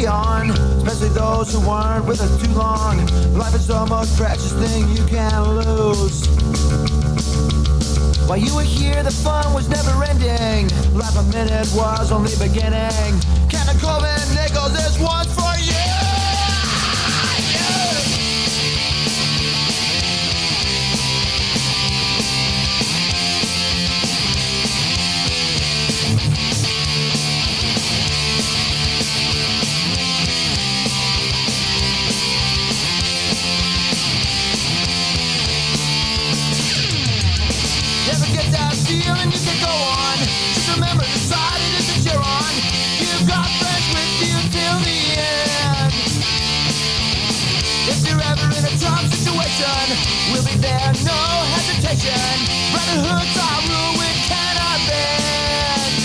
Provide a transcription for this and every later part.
carry on, especially those who weren't with us too long. Life is the most precious thing you can lose. While you were here, the fun was never ending. Life a minute was only beginning. Captain Coleman Nichols, this one's for you! Never get that feeling you can go on. Just remember the side it is that you're on. You've got friends with you till the end. If you're ever in a tough situation, we'll be there, no hesitation. Brotherhoods are rule we cannot bend.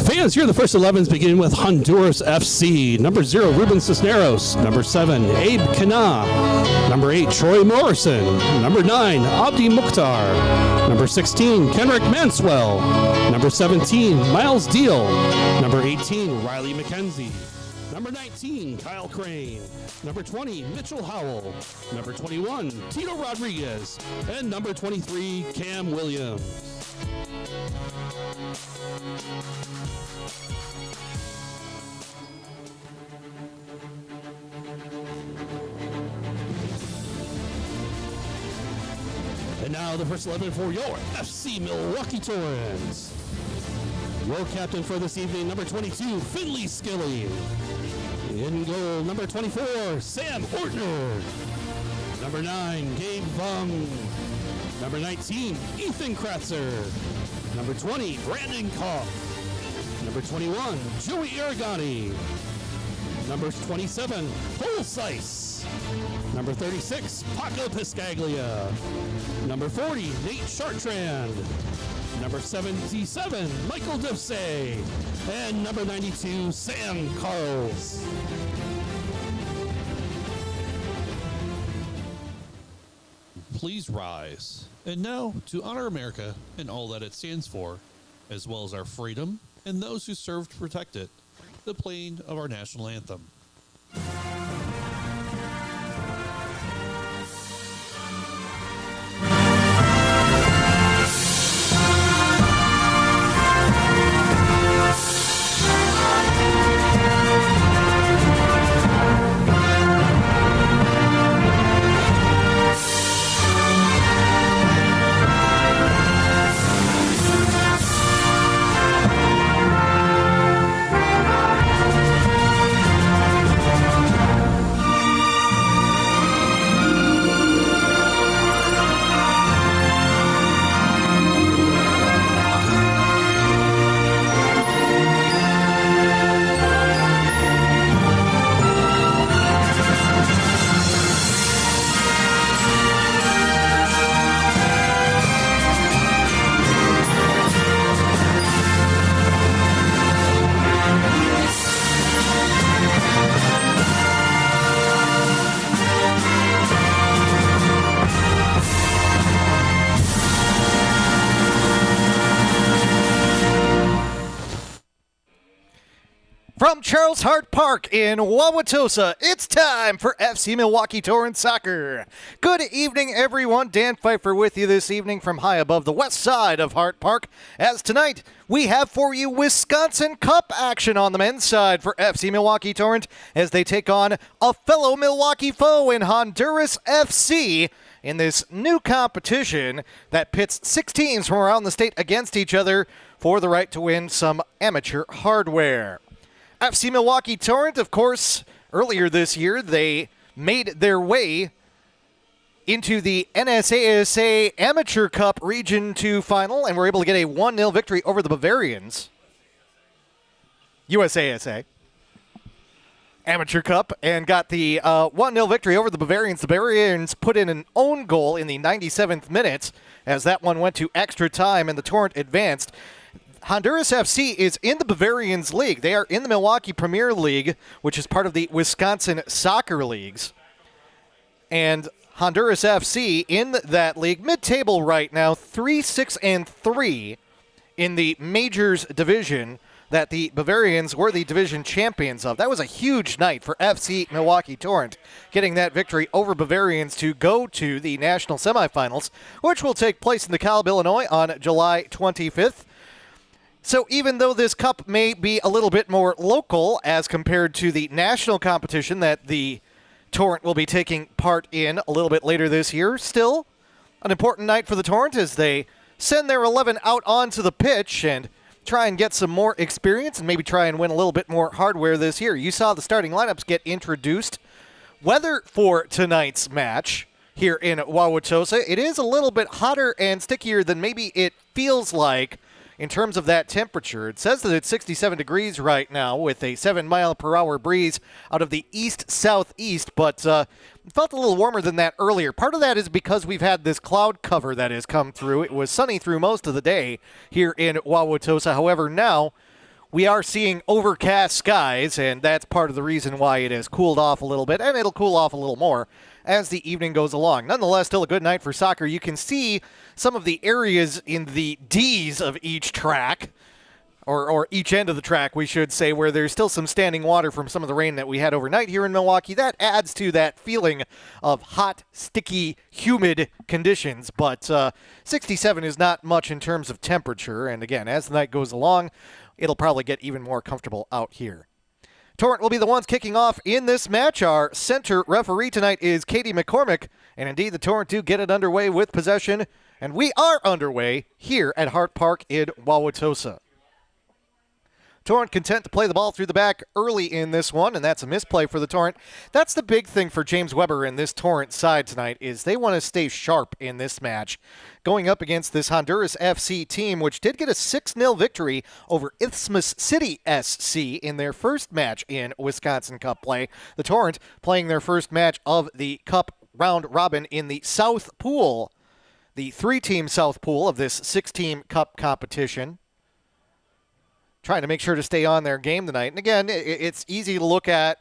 Fans, here are the first 11s, beginning with Honduras FC. Number 0, Ruben Cisneros. Number 7, Abe Kana. Number 8, Troy Morrison. Number 9, Abdi Mukhtar. Number 16, Kenrick Manswell. Number 17, Miles Deal. Number 18, Riley McKenzie. Number 19, Kyle Crane. Number 20, Mitchell Howell. Number 21, Tito Rodriguez. And number 23, Cam Williams. And now the first 11 for your FC Milwaukee Torrent. Your captain for this evening, number 22, Finley Skilly. In goal, number 24, Sam Ortner. Number 9, Gabe Vung. Number 19, Ethan Kratzer. Number 20, Brandon Koff. Number 21, Joey Aragani. Number 27, Cole Seiss. Number 36, Paco Piscaglia. Number 40, Nate Chartrand. Number 77, Michael Dovsey. And number 92, Sam Carls. Please rise. And now, to honor America and all that it stands for, as well as our freedom and those who serve to protect it, the playing of our national anthem. From Charles Hart Park in Wauwatosa, it's time for FC Milwaukee Torrent Soccer. Good evening, everyone. Dan Pfeiffer with you this evening from high above the west side of Hart Park. As tonight, we have for you Wisconsin Cup action on the men's side for FC Milwaukee Torrent as they take on a fellow Milwaukee foe in Honduras FC in this new competition that pits 6 teams from around the state against each other for the right to win some amateur hardware. FC Milwaukee Torrent, of course, earlier this year, they made their way into the NSASA Amateur Cup Region 2 final and were able to get a 1-0 victory over the Bavarians. USASA. Amateur Cup and got the 1-0 victory over the Bavarians. The Bavarians put in an own goal in the 97th minute as that one went to extra time and the Torrent advanced. Honduras FC is in the Bavarians League. They are in the Milwaukee Premier League, which is part of the Wisconsin Soccer Leagues. And Honduras FC in that league, mid-table right now, 3-6-3 in the Majors division that the Bavarians were the division champions of. That was a huge night for FC Milwaukee Torrent, getting that victory over Bavarians to go to the national semifinals, which will take place in DeKalb, Illinois on July 25th. So even though this cup may be a little bit more local as compared to the national competition that the Torrent will be taking part in a little bit later this year, still an important night for the Torrent as they send their 11 out onto the pitch and try and get some more experience and maybe try and win a little bit more hardware this year. You saw the starting lineups get introduced. Weather for tonight's match here in Wauwatosa, it is a little bit hotter and stickier than maybe it feels like in terms of that temperature. It says that it's 67 degrees right now with a 7-mile-per-hour breeze out of the east-southeast, but it felt a little warmer than that earlier. Part of that is because we've had this cloud cover that has come through. It was sunny through most of the day here in Wauwatosa. However, now we are seeing overcast skies, and that's part of the reason why it has cooled off a little bit, and it'll cool off a little more as the evening goes along. Nonetheless, still a good night for soccer. You can see some of the areas in the D's of each track, or each end of the track, we should say, where there's still some standing water from some of the rain that we had overnight here in Milwaukee. That adds to that feeling of hot, sticky, humid conditions. But 67 is not much in terms of temperature. And again, as the night goes along, it'll probably get even more comfortable out here. Torrent will be the ones kicking off in this match. Our center referee tonight is Katie McCormick. And indeed, the Torrent do get it underway with possession. And we are underway here at Hart Park in Wauwatosa. Torrent content to play the ball through the back early in this one, and that's a misplay for the Torrent. That's the big thing for James Weber in this Torrent side tonight is they want to stay sharp in this match, going up against this Honduras FC team, which did get a 6-0 victory over Isthmus City SC in their first match in Wisconsin Cup play. The Torrent playing their first match of the Cup round robin in the South Pool, the 3-team South Pool of this 6-team Cup competition. Trying to make sure to stay on their game tonight. And again, it's easy to look at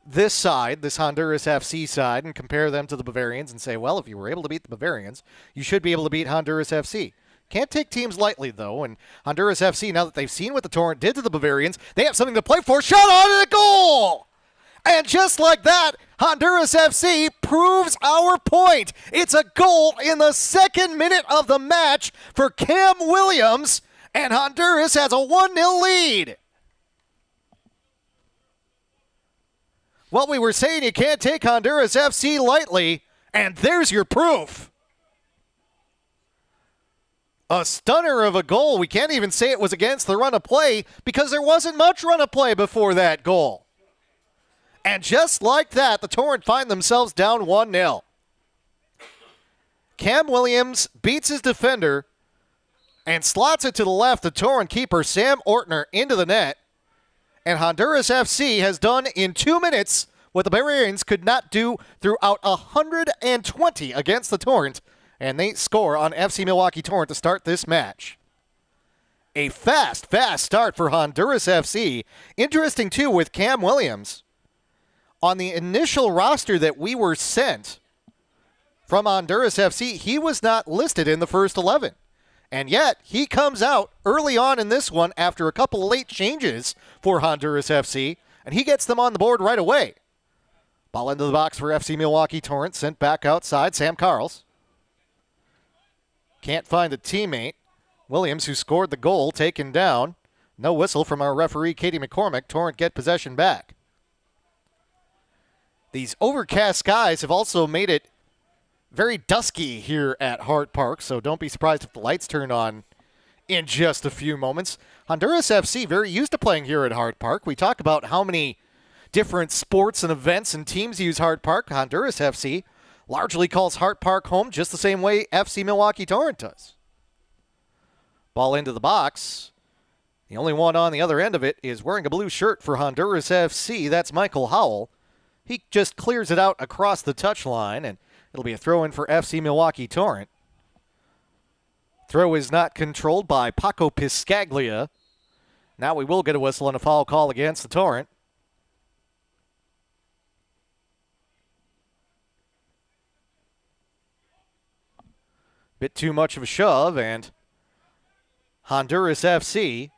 this side, this Honduras FC side, and compare them to the Bavarians and say, well, if you were able to beat the Bavarians, you should be able to beat Honduras FC. Can't take teams lightly, though, and Honduras FC, now that they've seen what the Torrent did to the Bavarians, they have something to play for. Shot on and a goal! And just like that, Honduras FC proves our point. It's a goal in the 2nd minute of the match for Cam Williams, and Honduras has a 1-0 lead. Well, we were saying you can't take Honduras FC lightly, and there's your proof. A stunner of a goal. We can't even say it was against the run of play because there wasn't much run of play before that goal. And just like that, the Torrent find themselves down 1-0. Cam Williams beats his defender and slots it to the left. The Torrent keeper, Sam Ortner, into the net. And Honduras FC has done in 2 minutes what the Bavarians could not do throughout 120 against the Torrent. And they score on FC Milwaukee Torrent to start this match. A fast start for Honduras FC. Interesting, too, with Cam Williams. On the initial roster that we were sent from Honduras FC, he was not listed in the first 11. And yet, he comes out early on in this one after a couple late changes for Honduras FC, and he gets them on the board right away. Ball into the box for FC Milwaukee Torrent, sent back outside, Sam Carls. Can't find a teammate. Williams, who scored the goal, taken down. No whistle from our referee, Katie McCormick. Torrent get possession back. These overcast skies have also made it very dusky here at Hart Park, so don't be surprised if the lights turn on in just a few moments. Honduras FC, very used to playing here at Hart Park. We talk about how many different sports and events and teams use Hart Park. Honduras FC largely calls Hart Park home just the same way FC Milwaukee Torrent does. Ball into the box. The only one on the other end of it is wearing a blue shirt for Honduras FC. That's Michael Howell. He just clears it out across the touchline, and it'll be a throw-in for FC Milwaukee Torrent. Throw is not controlled by Paco Piscaglia. Now we will get a whistle and a foul call against the Torrent. Bit too much of a shove, and Honduras FC,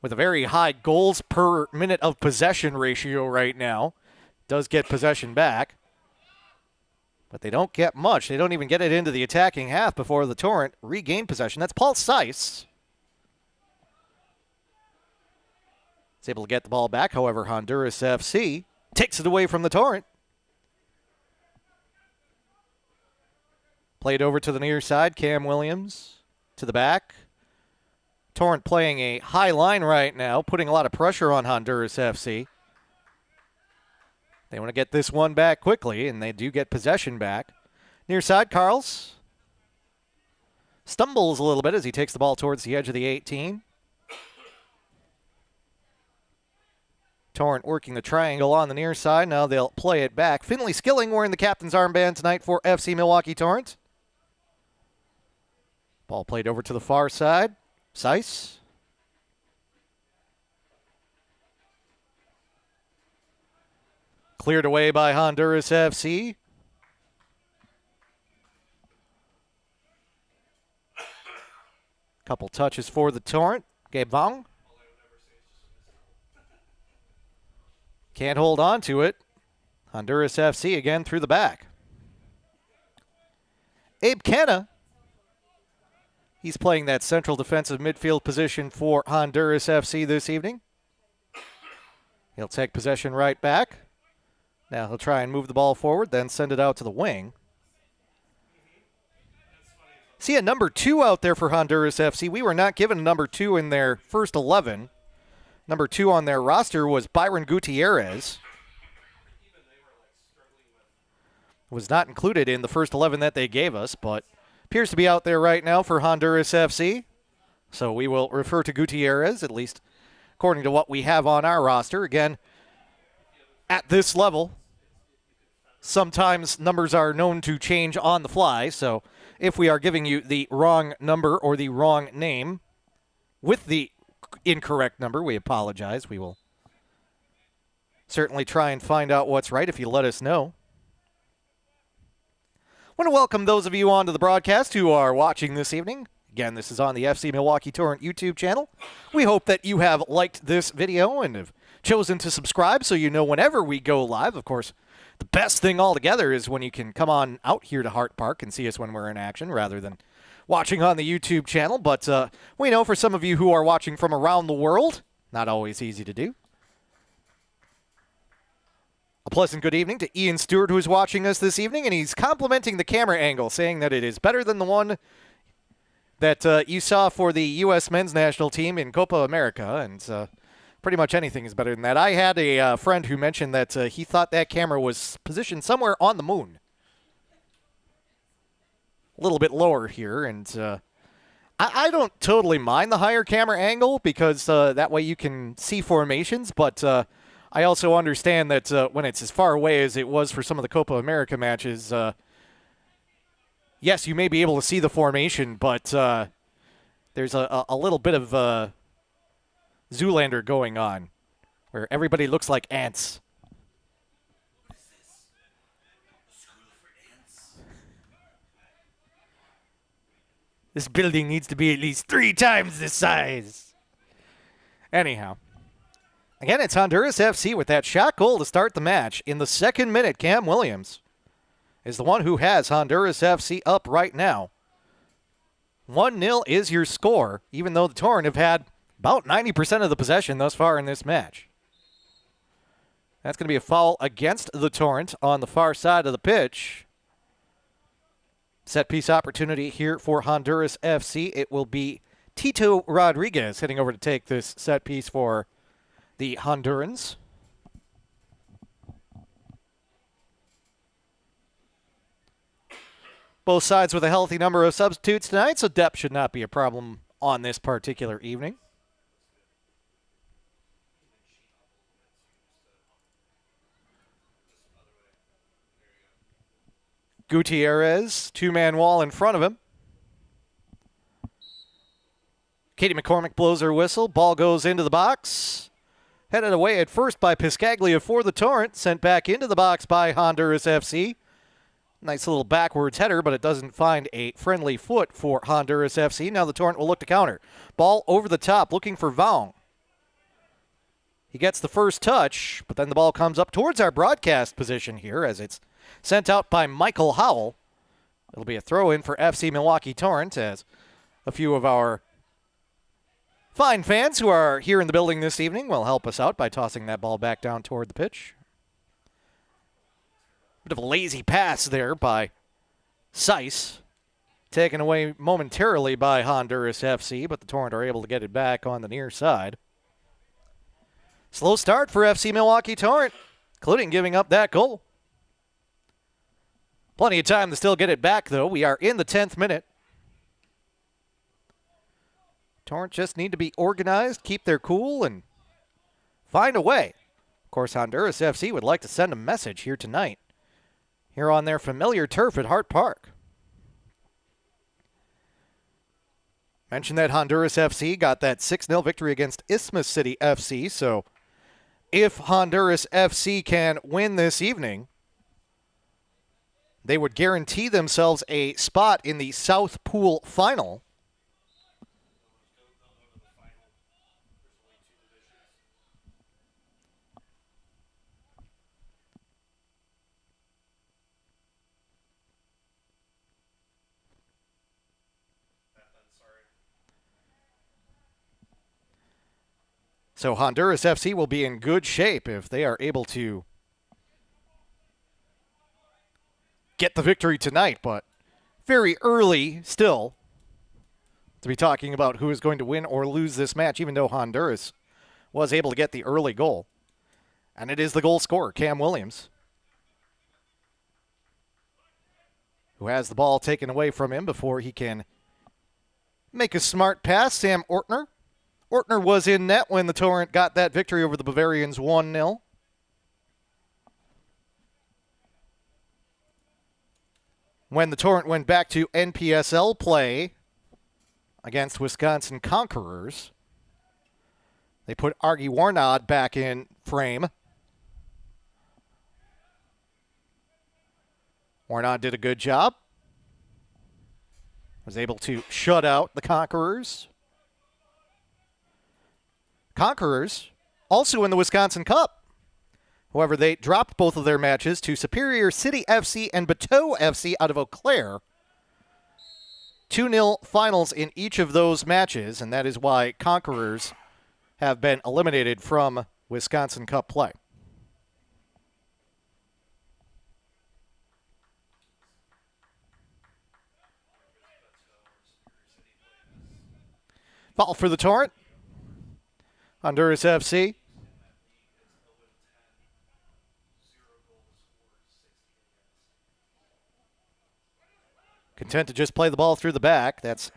with a very high goals per minute of possession ratio right now, does get possession back. But they don't get much. They don't even get it into the attacking half before the Torrent regain possession. That's Paul Seiss. He's able to get the ball back. However, Honduras FC takes it away from the Torrent. Played over to the near side. Cam Williams to the back. Torrent playing a high line right now, putting a lot of pressure on Honduras FC. They want to get this one back quickly, and they do get possession back. Near side, Carls stumbles a little bit as he takes the ball towards the edge of the 18. Torrent working the triangle on the near side. Now they'll play it back. Finley Skilling wearing the captain's armband tonight for FC Milwaukee Torrent. Ball played over to the far side. Seiss. Cleared away by Honduras FC. Couple touches for the Torrent. Gabe Vong. Can't hold on to it. Honduras FC again through the back. Abe Canna. He's playing that central defensive midfield position for Honduras FC this evening. He'll take possession right back. Now he'll try and move the ball forward, then send it out to the wing. See a number 2 out there for Honduras FC. We were not given a number 2 in their first 11. Number 2 on their roster was Byron Gutierrez. Was not included in the first 11 that they gave us, but appears to be out there right now for Honduras FC. So we will refer to Gutierrez, at least according to what we have on our roster. Again, at this level, sometimes numbers are known to change on the fly. So if we are giving you the wrong number or the wrong name with the incorrect number, we apologize. We will certainly try and find out what's right if you let us know. I want to welcome those of you onto the broadcast who are watching this evening. Again, this is on the FC Milwaukee Torrent YouTube channel. We hope that you have liked this video and have chosen to subscribe so you know whenever we go live. Of course, the best thing altogether is when you can come on out here to Hart Park and see us when we're in action rather than watching on the YouTube channel. But we know for some of you who are watching from around the world, not always easy to do. A pleasant good evening to Ian Stewart, who is watching us this evening, and he's complimenting the camera angle, saying that it is better than the one that you saw for the U.S. men's national team in Copa America, and pretty much anything is better than that. I had a friend who mentioned that he thought that camera was positioned somewhere on the moon. A little bit lower here, and I don't totally mind the higher camera angle because that way you can see formations, but I also understand that when it's as far away as it was for some of the Copa America matches, yes, you may be able to see the formation, but there's a little bit of Zoolander going on where everybody looks like ants. What is this? School for ants? This building needs to be at least 3 times this size. Anyhow. Again, it's Honduras FC with that shot goal to start the match. In the second minute, Cam Williams is the one who has Honduras FC up right now. 1-0 is your score, even though the Torrent have had about 90% of the possession thus far in this match. That's going to be a foul against the Torrent on the far side of the pitch. Set piece opportunity here for Honduras FC. It will be Tito Rodriguez heading over to take this set piece for the Hondurans. Both sides with a healthy number of substitutes tonight, so depth should not be a problem on this particular evening. Gutierrez, two-man wall in front of him. Katie McCormick blows her whistle. Ball goes into the box. Headed away at first by Piscaglia for the Torrent. Sent back into the box by Honduras FC. Nice little backwards header, but it doesn't find a friendly foot for Honduras FC. Now the Torrent will look to counter. Ball over the top, looking for Vaughn. He gets the first touch, but then the ball comes up towards our broadcast position here as it's sent out by Michael Howell. It'll be a throw-in for FC Milwaukee Torrent as a few of our fine fans who are here in the building this evening will help us out by tossing that ball back down toward the pitch. Bit of a lazy pass there by Seiss. Taken away momentarily by Honduras FC, but the Torrent are able to get it back on the near side. Slow start for FC Milwaukee Torrent, including giving up that goal. Plenty of time to still get it back, though. We are in the 10th minute. Torrent just need to be organized, keep their cool, and find a way. Of course, Honduras FC would like to send a message here tonight, here on their familiar turf at Hart Park. Mentioned that Honduras FC got that 6-0 victory against Isthmus City FC, so if Honduras FC can win this evening, they would guarantee themselves a spot in the South Pool final. So Honduras FC will be in good shape if they are able to get the victory tonight, but very early still to be talking about who is going to win or lose this match, even though Honduras was able to get the early goal. And it is the goal scorer, Cam Williams, who has the ball taken away from him before he can make a smart pass. Sam Ortner. Ortner was in net when the Torrent got that victory over the Bavarians 1-0. When the Torrent went back to NPSL play against Wisconsin Conquerors, they put Argy Warnod back in frame. Warnod did a good job. Was able to shut out the Conquerors. Conquerors also in the Wisconsin Cup. However, they dropped both of their matches to Superior City FC and Bateau FC out of Eau Claire. 2-0 finals in each of those matches, and that is why Conquerors have been eliminated from Wisconsin Cup play. Foul for the Torrent. Honduras FC. Content to just play the ball through the back. That's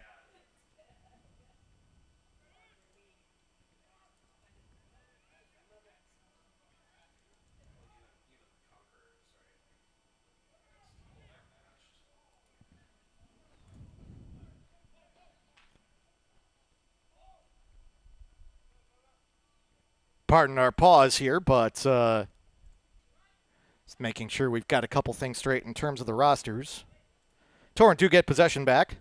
pardon our pause here, but just making sure we've got a couple things straight in terms of the rosters. Torrent do get possession back.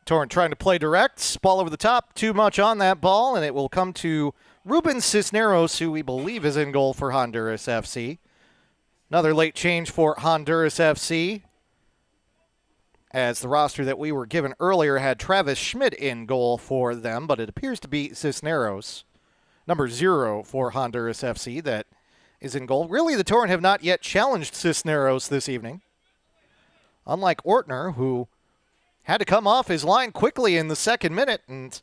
Torrent trying to play direct. Ball over the top. Too much on that ball, and it will come to Ruben Cisneros, who we believe is in goal for Honduras FC. Another late change for Honduras FC, as the roster that we were given earlier had Travis Schmidt in goal for them, but it appears to be Cisneros, number 0 for Honduras FC, that is in goal. Really, the Torrent have not yet challenged Cisneros this evening. Unlike Ortner, who had to come off his line quickly in the second minute and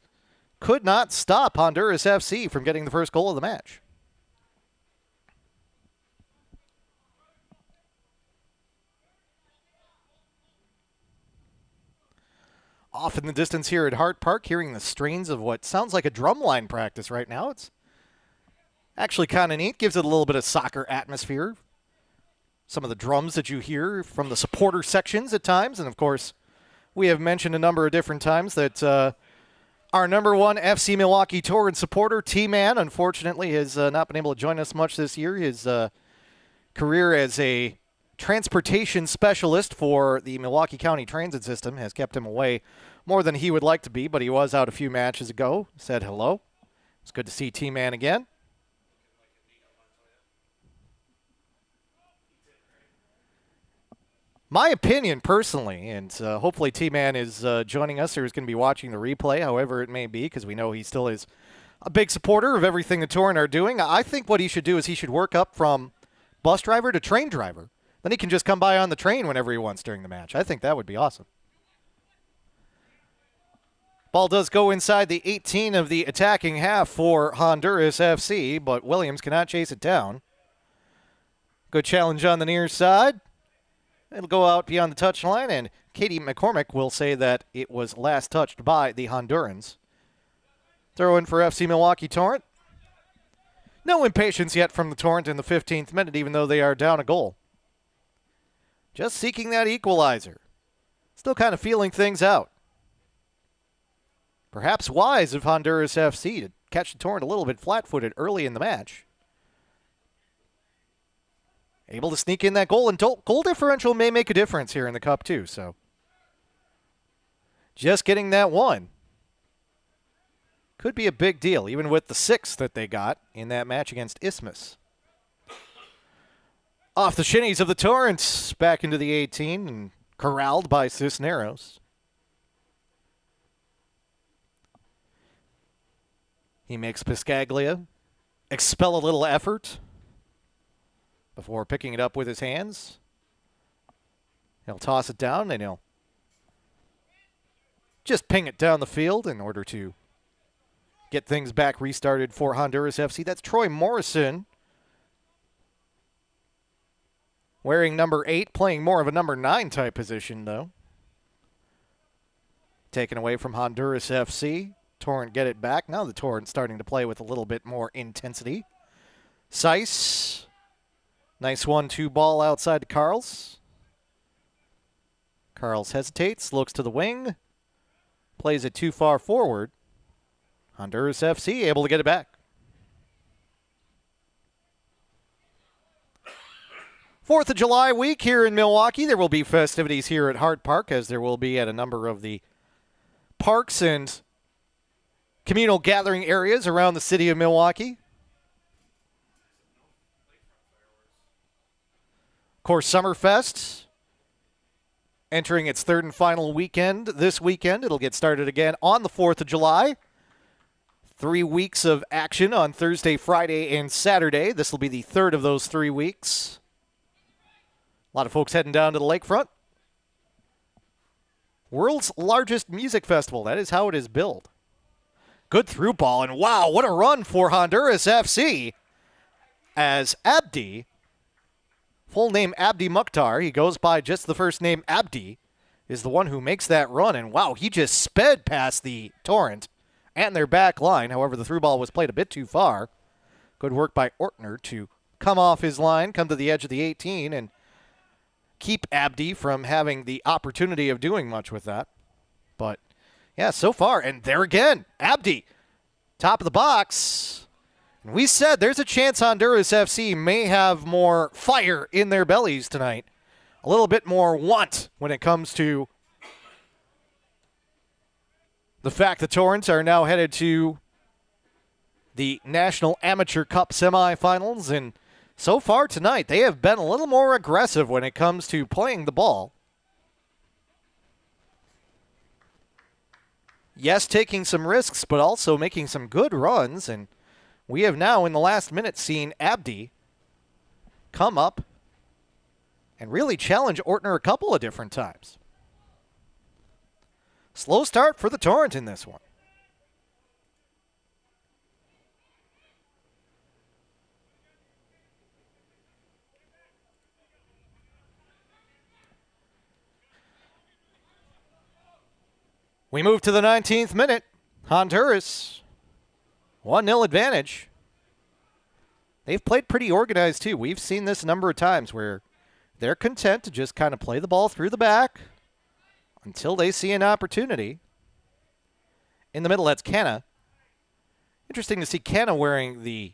could not stop Honduras FC from getting the first goal of the match. Off in the distance here at Hart Park, hearing the strains of what sounds like a drumline practice right now. It's actually kind of neat. Gives it a little bit of soccer atmosphere. Some of the drums that you hear from the supporter sections at times. And, of course, we have mentioned a number of different times that our number one FC Milwaukee Torrent supporter, T-Man, unfortunately has not been able to join us much this year. His career as a transportation specialist for the Milwaukee County Transit System has kept him away more than he would like to be, but he was out a few matches ago. Said hello. It's good to see T-Man again. My opinion, personally, and hopefully T-Man is joining us or is going to be watching the replay, however it may be, because we know he still is a big supporter of everything the Torrent are doing. I think what he should do is he should work up from bus driver to train driver. Then he can just come by on the train whenever he wants during the match. I think that would be awesome. Ball does go inside the 18 of the attacking half for Honduras FC, but Williams cannot chase it down. Good challenge on the near side. It'll go out beyond the touchline, and Katie McCormick will say that it was last touched by the Hondurans. Throw in for FC Milwaukee Torrent. No impatience yet from the Torrent in the 15th minute, even though they are down a goal. Just seeking that equalizer. Still kind of feeling things out. Perhaps wise of Honduras FC to catch the Torrent a little bit flat-footed early in the match. Able to sneak in that goal, and goal differential may make a difference here in the Cup too, so. Just getting that one could be a big deal, even with the 6 that they got in that match against Isthmus. Off the shinnies of the Torrent, back into the 18, and corralled by Cisneros. He makes Piscaglia expel a little effort before picking it up with his hands. He'll toss it down, and he'll just ping it down the field in order to get things back restarted for Honduras FC. That's Troy Morrison, wearing number 8, playing more of a number 9 type position, though. Taken away from Honduras FC. Torrent get it back. Now the Torrent starting to play with a little bit more intensity. Seiss. Nice 1-2 ball outside to Carls. Carls hesitates, looks to the wing. Plays it too far forward. Honduras FC able to get it back. 4th of July week here in Milwaukee. There will be festivities here at Hart Park, as there will be at a number of the parks and communal gathering areas around the city of Milwaukee. Of course, Summerfest entering its 3rd and final weekend this weekend. It'll get started again on the 4th of July. 3 weeks of action on Thursday, Friday, and Saturday. This will be the 3rd of those 3 weeks. A lot of folks heading down to the lakefront. World's largest music festival. That is how it is billed. Good through ball, and wow, what a run for Honduras FC as Abdi, full name Abdi Mukhtar, he goes by just the first name Abdi, is the one who makes that run, and wow, he just sped past the Torrent and their back line. However, the through ball was played a bit too far. Good work by Ortner to come off his line, come to the edge of the 18, and keep Abdi from having the opportunity of doing much with that. But yeah, so far, and there again, Abdi, top of the box. And we said there's a chance Honduras FC may have more fire in their bellies tonight. A little bit more want when it comes to the fact the Torrents are now headed to the National Amateur Cup semifinals. And so far tonight, they have been a little more aggressive when it comes to playing the ball. Yes, taking some risks, but also making some good runs. And we have now, in the last minute, seen Abdi come up and really challenge Ortner a couple of different times. Slow start for the Torrent in this one. We move to the 19th minute. Honduras, 1-0 advantage. They've played pretty organized, too. We've seen this a number of times where they're content to just kind of play the ball through the back until they see an opportunity. In the middle, that's Canna. Interesting to see Canna wearing the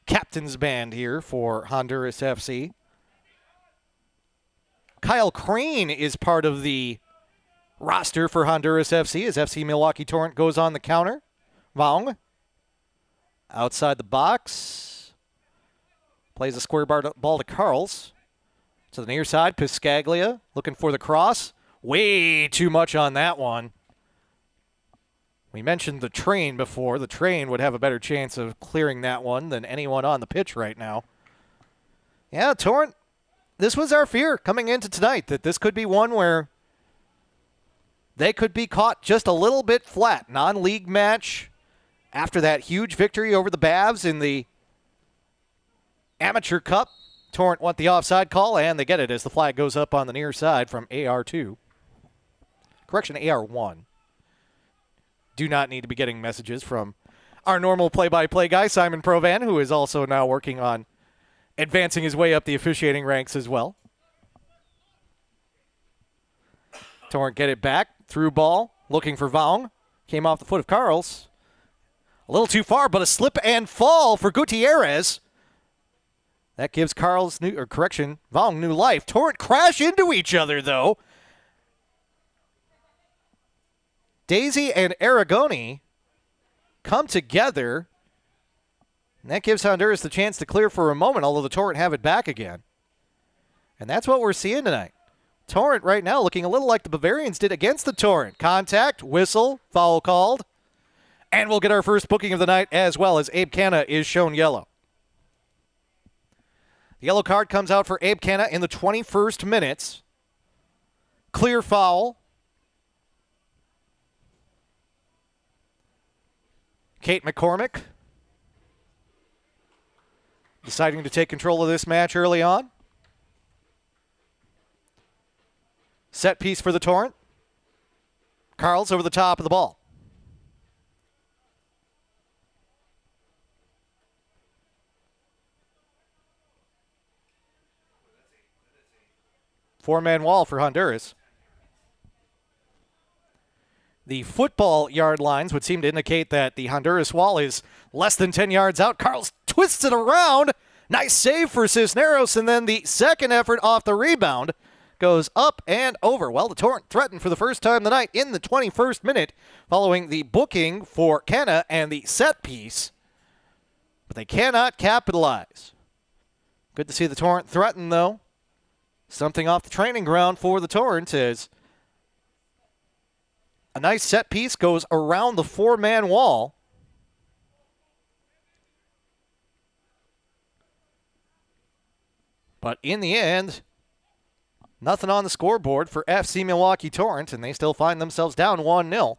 captain's band here for Honduras FC. Kyle Crane is part of the roster for Honduras FC as FC Milwaukee Torrent goes on the counter. Vong outside the box. Plays a square ball to Carls. To the near side, Piscaglia looking for the cross. Way too much on that one. We mentioned the train before. The train would have a better chance of clearing that one than anyone on the pitch right now. Yeah, Torrent, this was our fear coming into tonight, that this could be one where they could be caught just a little bit flat. Non-league match after that huge victory over the Bavs in the Amateur Cup. Torrent want the offside call, and they get it as the flag goes up on the near side from AR2. Correction, AR1. Do not need to be getting messages from our normal play-by-play guy, Simon Provan, who is also now working on advancing his way up the officiating ranks as well. Torrent get it back. Through ball. Looking for Vong. Came off the foot of Carls. A little too far, but a slip and fall for Gutierrez. That gives Vong new life. Torrent crash into each other, though. Daisy and Aragoni come together. And that gives Honduras the chance to clear for a moment, although the Torrent have it back again. And that's what we're seeing tonight. Torrent right now looking a little like the Bavarians did against the Torrent. Contact, whistle, foul called. And we'll get our first booking of the night as well as Abe Canna is shown yellow. The yellow card comes out for Abe Canna in the 21st minute. Clear foul. Kate McCormick deciding to take control of this match early on. Set piece for the Torrent. Carls over the top of the ball. Four-man wall for Honduras. The football yard lines would seem to indicate that the Honduras wall is less than 10 yards out. Carls twists it around. Nice save for Cisneros, and then the second effort off the rebound goes up and over. Well, the Torrent threatened for the first time tonight in the 21st minute following the booking for Canna and the set piece, but they cannot capitalize. Good to see the Torrent threaten, though. Something off the training ground for the Torrent is a nice set piece goes around the four-man wall. But in the end, nothing on the scoreboard for FC Milwaukee Torrent, and they still find themselves down 1-0.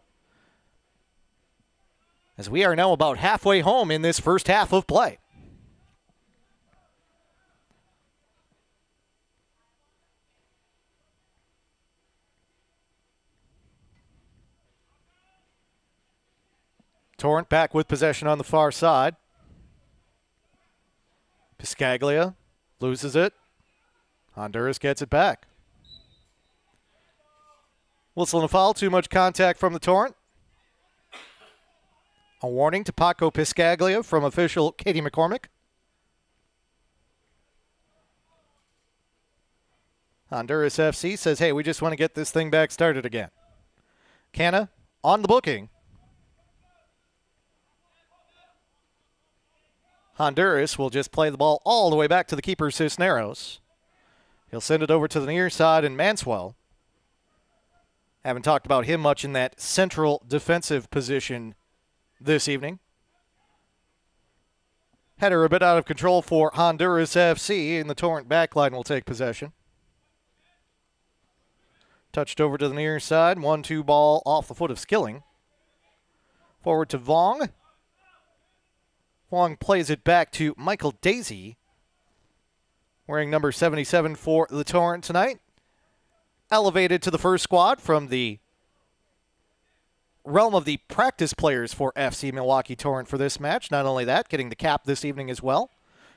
As we are now about halfway home in this first half of play. Torrent back with possession on the far side. Piscaglia loses it. Honduras gets it back. Whistle and a foul. Too much contact from the Torrent. A warning to Paco Piscaglia from official Katie McCormick. Honduras FC says, hey, we just want to get this thing back started again. Canna on the booking. Honduras will just play the ball all the way back to the keeper, Cisneros. He'll send it over to the near side, and Manswell. Haven't talked about him much in that central defensive position this evening. Header a bit out of control for Honduras FC, and the Torrent backline will take possession. Touched over to the near side. 1-2 ball off the foot of Skilling. Forward to Vong. Wong plays it back to Michael Daisy, wearing number 77 for the Torrent tonight. Elevated to the first squad from the realm of the practice players for FC Milwaukee Torrent for this match. Not only that, getting the cap this evening as well.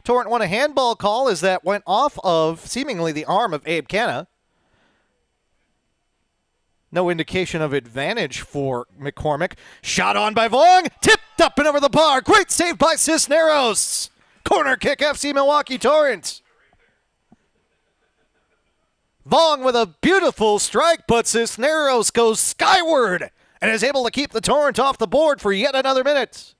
Torrent won a handball call as that went off of seemingly the arm of Abe Canna. No indication of advantage for McCormick. Shot on by Vong. Tipped up and over the bar. Great save by Cisneros. Corner kick FC Milwaukee Torrent. Vong with a beautiful strike, but Cisneros goes skyward and is able to keep the Torrent off the board for yet another minute.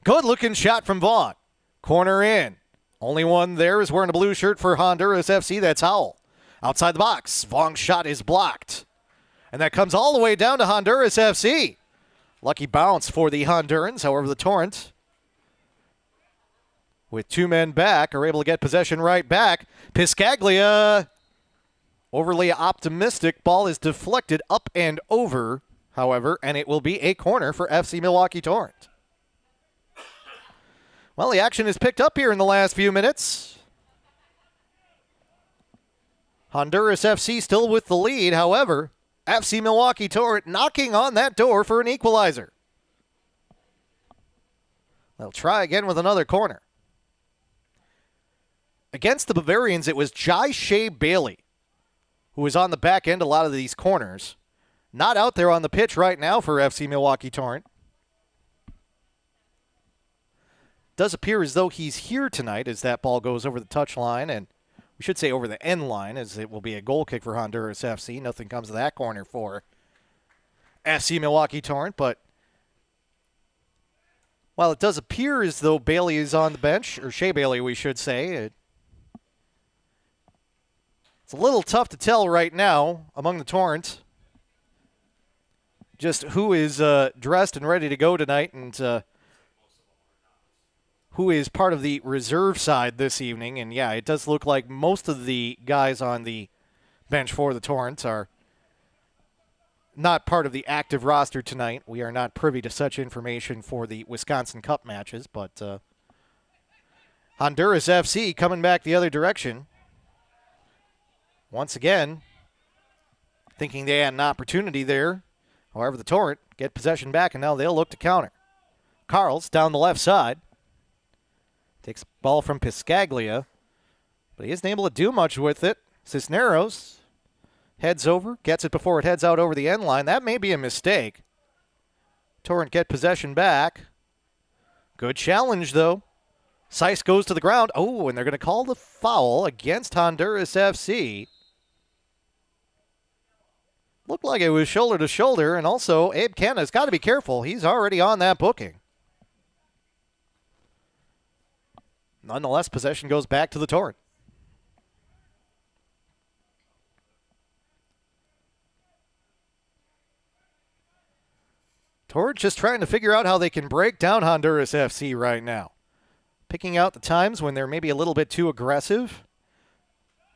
Good-looking shot from Vaughn. Corner in. Only one there is wearing a blue shirt for Honduras FC. That's Howell. Outside the box. Vong's shot is blocked. And that comes all the way down to Honduras FC. Lucky bounce for the Hondurans. However, the Torrent, with two men back, are able to get possession right back. Piscaglia, overly optimistic. Ball is deflected up and over, however, and it will be a corner for FC Milwaukee Torrent. Well, the action is picked up here in the last few minutes. Honduras FC still with the lead. However, FC Milwaukee Torrent knocking on that door for an equalizer. They'll try again with another corner. Against the Bavarians, it was Jai Shea Bailey who was on the back end a lot of these corners. Not out there on the pitch right now for FC Milwaukee Torrent. Does appear as though he's here tonight as that ball goes over the touchline, and we should say over the end line, as it will be a goal kick for Honduras FC. Nothing comes of that corner for FC Milwaukee Torrent, but while it does appear as though Bailey is on the bench, or Shea Bailey we should say, it's a little tough to tell right now among the Torrent just who is dressed and ready to go tonight, and who is part of the reserve side this evening. And yeah, it does look like most of the guys on the bench for the Torrent are not part of the active roster tonight. We are not privy to such information for the Wisconsin Cup matches, but Honduras FC coming back the other direction. Once again, thinking they had an opportunity there. However, the Torrent get possession back, and now they'll look to counter. Carls down the left side. Takes the ball from Piscaglia, but he isn't able to do much with it. Cisneros heads over, gets it before it heads out over the end line. That may be a mistake. Torrent get possession back. Good challenge, though. Seiss goes to the ground. Oh, and they're going to call the foul against Honduras FC. Looked like it was shoulder to shoulder, and also Abe Canna's got to be careful. He's already on that booking. Nonetheless, possession goes back to the Torrent. Torrent just trying to figure out how they can break down Honduras FC right now. Picking out the times when they're maybe a little bit too aggressive.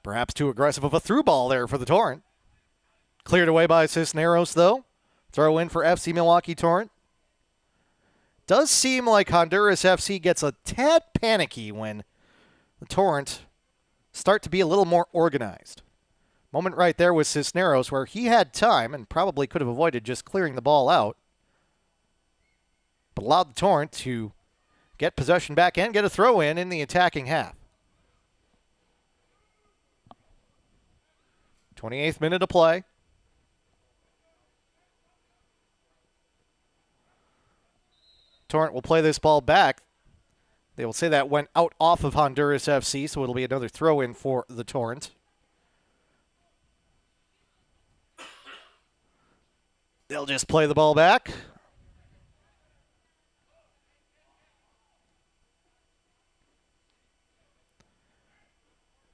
Perhaps too aggressive of a through ball there for the Torrent. Cleared away by Cisneros, though. Throw in for FC Milwaukee Torrent. Does seem like Honduras FC gets a tad panicky when the Torrent start to be a little more organized. Moment right there with Cisneros where he had time and probably could have avoided just clearing the ball out, but allowed the Torrent to get possession back and get a throw in the attacking half. 28th minute of play. Torrent will play this ball back. They will say that went out off of Honduras FC, so it'll be another throw-in for the Torrent. They'll just play the ball back.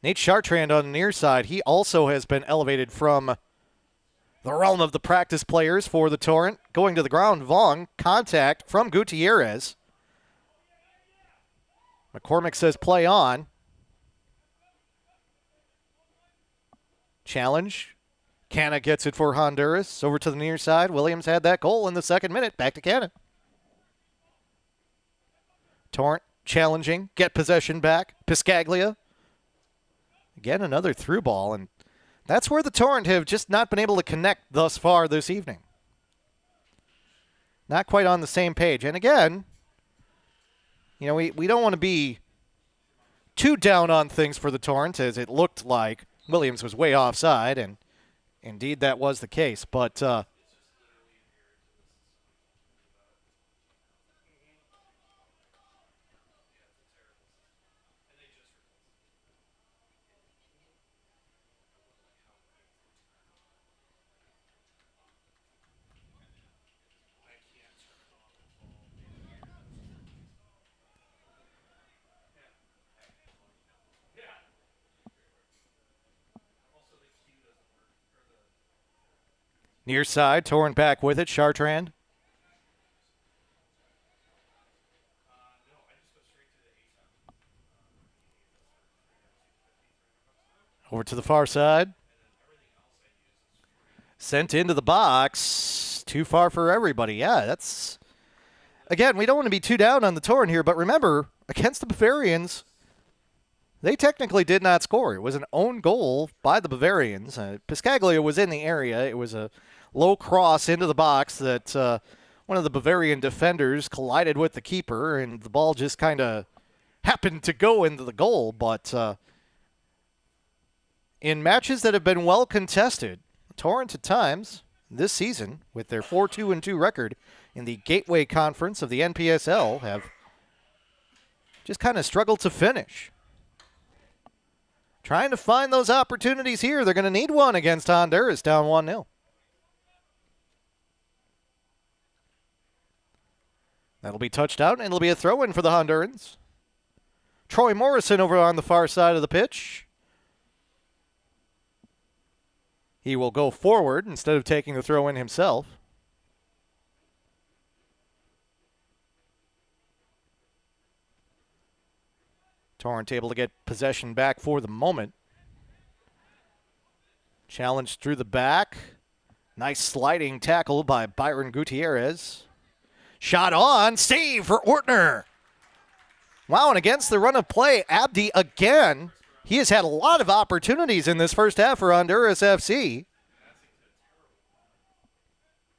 Nate Chartrand on the near side. He also has been elevated from the realm of the practice players for the Torrent. Going to the ground, Vong, contact from Gutierrez. McCormick says play on. Challenge. Canna gets it for Honduras. Over to the near side. Williams had that goal in the second minute. Back to Canna. Torrent challenging. Get possession back. Piscaglia Again, another through ball, and that's where the Torrent have just not been able to connect thus far this evening. Not quite on the same page. And again, you know, we don't want to be too down on things for the Torrent, as it looked like Williams was way offside, and indeed that was the case. But near side, Torrent back with it, Chartrand. Over to the far side. Sent into the box. Too far for everybody. Yeah, that's... Again, we don't want to be too down on the Torrent here, but remember, against the Bavarians, they technically did not score. It was an own goal by the Bavarians. Piscaglia was in the area. It was a low cross into the box that one of the Bavarian defenders collided with the keeper, and the ball just kind of happened to go into the goal. But in matches that have been well contested, Torrent at times this season, with their 4-2-2 record in the Gateway Conference of the NPSL, have just kind of struggled to finish. Trying to find those opportunities here. They're going to need one against Honduras, down 1-0. That'll be touched out, and it'll be a throw-in for the Hondurans. Troy Morrison over on the far side of the pitch. He will go forward instead of taking the throw-in himself. Torrent able to get possession back for the moment. Challenged through the back. Nice sliding tackle by Byron Gutierrez. Shot on, save for Ortner. Wow, and against the run of play, Abdi again. He has had a lot of opportunities in this first half for Honduras FC.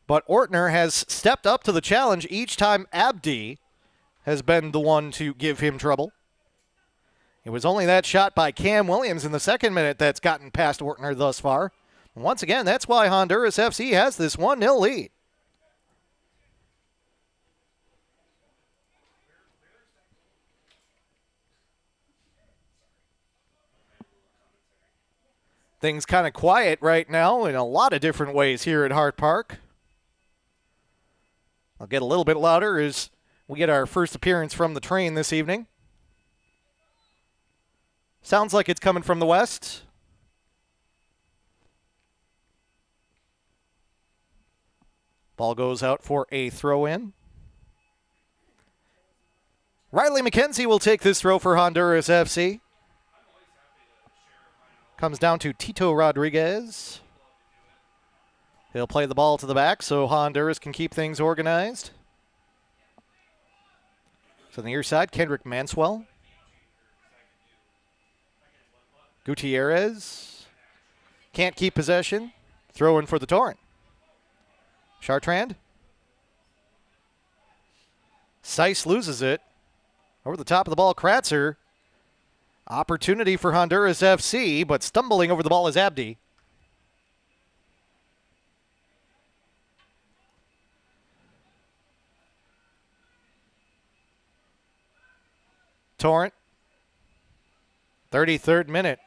But Ortner has stepped up to the challenge each time Abdi has been the one to give him trouble. It was only that shot by Cam Williams in the second minute that's gotten past Ortner thus far. And once again, that's why Honduras FC has this 1-0 lead. Things kind of quiet right now in a lot of different ways here at Hart Park. I'll get a little bit louder as we get our first appearance from the train this evening. Sounds like it's coming from the west. Ball goes out for a throw-in. Riley McKenzie will take this throw for Honduras FC. Comes down to Tito Rodriguez. He'll play the ball to the back so Honduras can keep things organized. So on the near side, Kendrick Manswell. Gutierrez. Can't keep possession. Throw in for the Torrent. Chartrand. Seiss loses it. Over the top of the ball, Kratzer. Opportunity for Honduras FC, but stumbling over the ball is Abdi. Torrent. 33rd minute.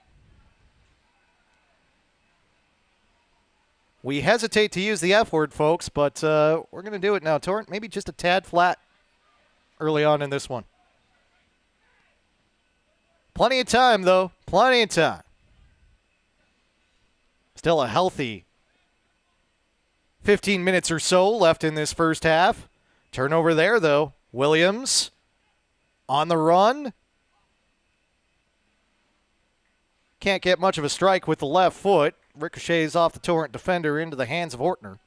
We hesitate to use the F word, folks, but we're going to do it now. Torrent, maybe just a tad flat early on in this one. Plenty of time, though. Plenty of time. Still a healthy 15 minutes or so left in this first half. Turnover there, though. Williams on the run. Can't get much of a strike with the left foot. Ricochets off the Torrent defender into the hands of Ortner.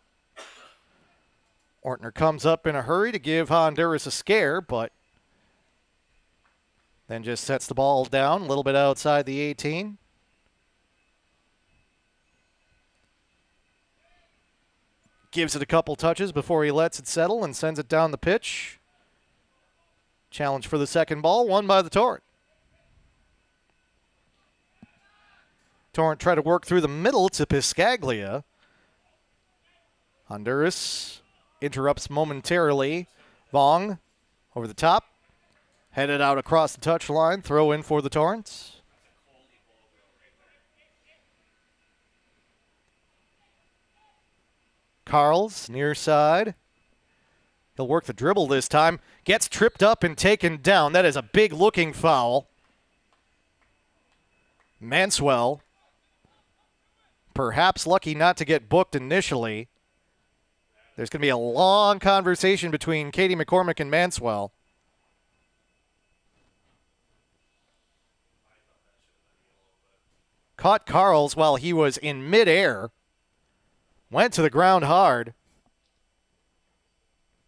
Ortner comes up in a hurry to give Honduras a scare, but then just sets the ball down a little bit outside the 18. Gives it a couple touches before he lets it settle and sends it down the pitch. Challenge for the second ball, won by the Torrent. Torrent tried to work through the middle to Piscaglia. Honduras interrupts momentarily. Vong over the top. Headed out across the touchline. Throw in for the Torrents. Carls, near side. He'll work the dribble this time. Gets tripped up and taken down. That is a big-looking foul. Manswell, perhaps lucky not to get booked initially. There's going to be a long conversation between Katie McCormick and Manswell. Caught Carls while he was in midair. Went to the ground hard.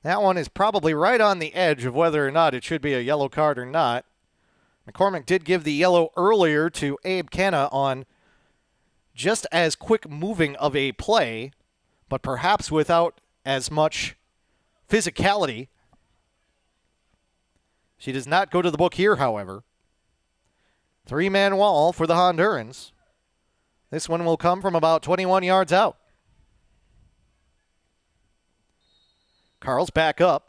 That one is probably right on the edge of whether or not it should be a yellow card or not. McCormick did give the yellow earlier to Abe Kenna on just as quick moving of a play, but perhaps without as much physicality. She does not go to the book here, however. Three-man wall for the Hondurans. This one will come from about 21 yards out. Carl's back up.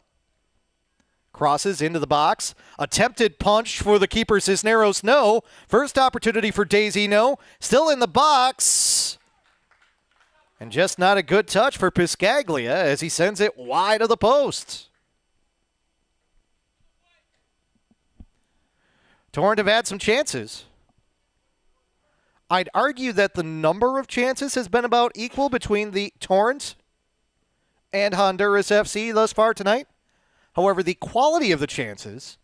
Crosses into the box. Attempted punch for the keeper, Cisneros. No. First opportunity for Daisy. No. Still in the box. And just not a good touch for Piscaglia as he sends it wide of the post. Torrent have had some chances. I'd argue that the number of chances has been about equal between the Torrent and Honduras FC thus far tonight. However, the quality of the chances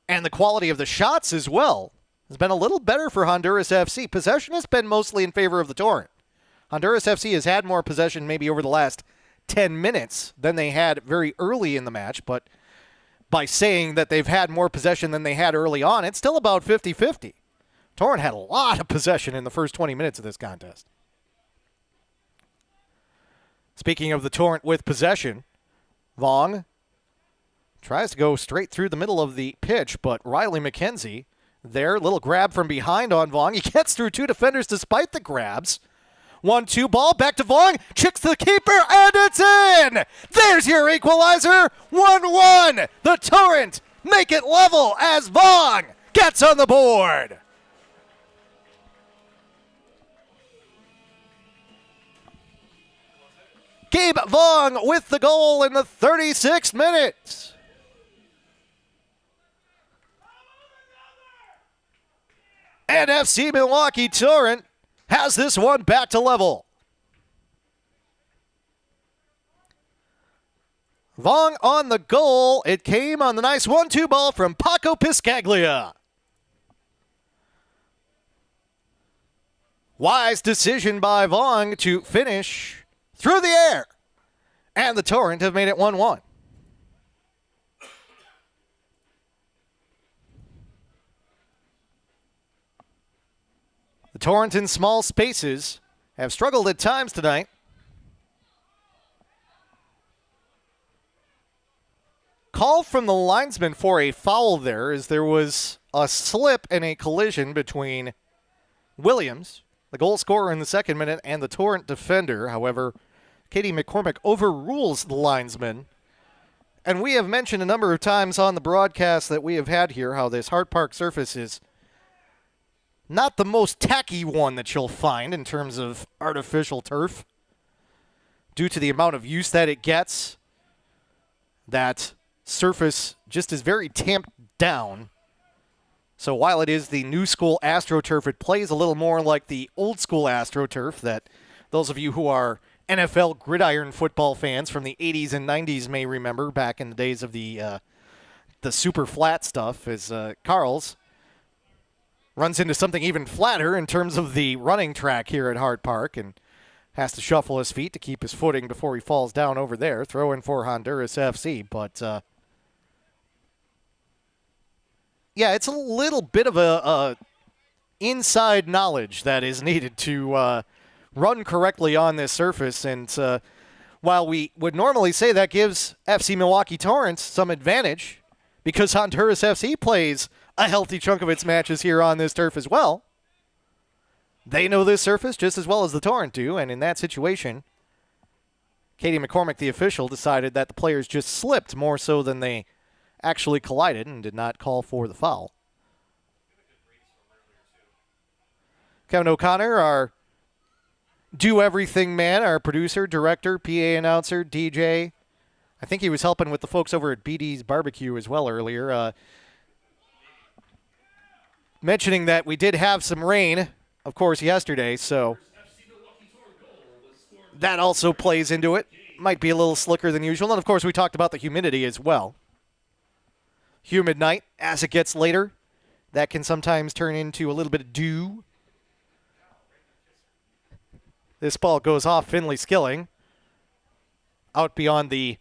and the quality of the shots as well has been a little better for Honduras FC. Possession has been mostly in favor of the Torrent. Honduras FC has had more possession maybe over the last 10 minutes than they had very early in the match, but by saying that they've had more possession than they had early on, it's still about 50-50. Torrent had a lot of possession in the first 20 minutes of this contest. Speaking of the Torrent with possession, Vong tries to go straight through the middle of the pitch, but Riley McKenzie there, little grab from behind on Vong. He gets through two defenders despite the grabs. 1-2 ball, back to Vong, chicks the keeper, and it's in! There's your equalizer, 1-1. The Torrent make it level as Vong gets on the board. Gabe Vong with the goal in the 36th minute. And FC Milwaukee Torrent has this one back to level. Vong on the goal. It came on the nice 1-2 ball from Paco Piscaglia. Wise decision by Vong to finish through the air. And the Torrent have made it 1-1. The Torrent in small spaces have struggled at times tonight. Call from the linesman for a foul there as there was a slip and a collision between Williams, the goal scorer in the second minute, and the Torrent defender. However, Katie McCormick overrules the linesman. And we have mentioned a number of times on the broadcast that we have had here how this Hart Park surface is not the most tacky one that you'll find in terms of artificial turf. Due to the amount of use that it gets, that surface just is very tamped down. So while it is the new school AstroTurf, it plays a little more like the old school AstroTurf that those of you who are NFL gridiron football fans from the 80s and 90s may remember back in the days of the super flat stuff, as Carl's runs into something even flatter in terms of the running track here at Hart Park and has to shuffle his feet to keep his footing before he falls down over there. Throw in for Honduras FC, but yeah, it's a little bit of a inside knowledge that is needed to run correctly on this surface. And while we would normally say that gives FC Milwaukee Torrent some advantage because Honduras FC plays a healthy chunk of its matches here on this turf as well, they know this surface just as well as the Torrent do. And in that situation, Katie McCormick, the official, decided that the players just slipped more so than they actually collided and did not call for the foul. Kevin O'Connor, our do-everything man, our producer, director, PA announcer, DJ. I think he was helping with the folks over at BD's Barbecue as well earlier. Mentioning that we did have some rain, of course, yesterday, so that also plays into it. Might be a little slicker than usual. And, of course, we talked about the humidity as well. Humid night. As it gets later, that can sometimes turn into a little bit of dew. This ball goes off Finley Skilling. Out beyond the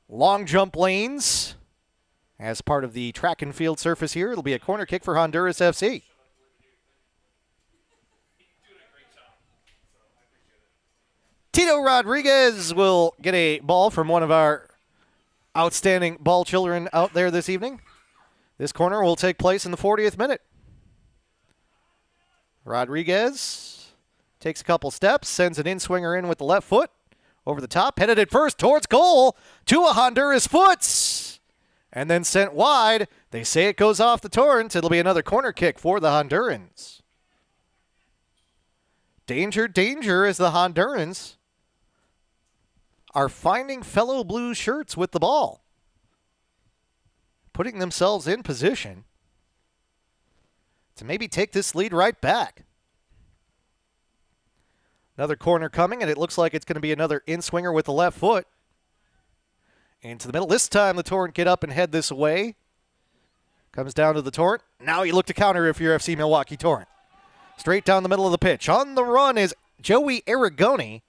long jump lanes. As part of the track and field surface here, it'll be a corner kick for Honduras FC. Tito Rodriguez will get a ball from one of our outstanding ball children out there this evening. This corner will take place in the 40th minute. Rodriguez takes a couple steps, sends an in-swinger in with the left foot. Over the top, headed it first towards goal to a Honduras foot. And then sent wide. They say it goes off the Torrent. It'll be another corner kick for the Hondurans. Danger, danger as the Hondurans are finding fellow blue shirts with the ball. Putting themselves in position to maybe take this lead right back. Another corner coming, and it looks like it's going to be another in-swinger with the left foot. Into the middle. This time the Torrent get up and head this away. Comes down to the Torrent. Now you look to counter if you're FC Milwaukee Torrent. Straight down the middle of the pitch. On the run is Joey Aragoni.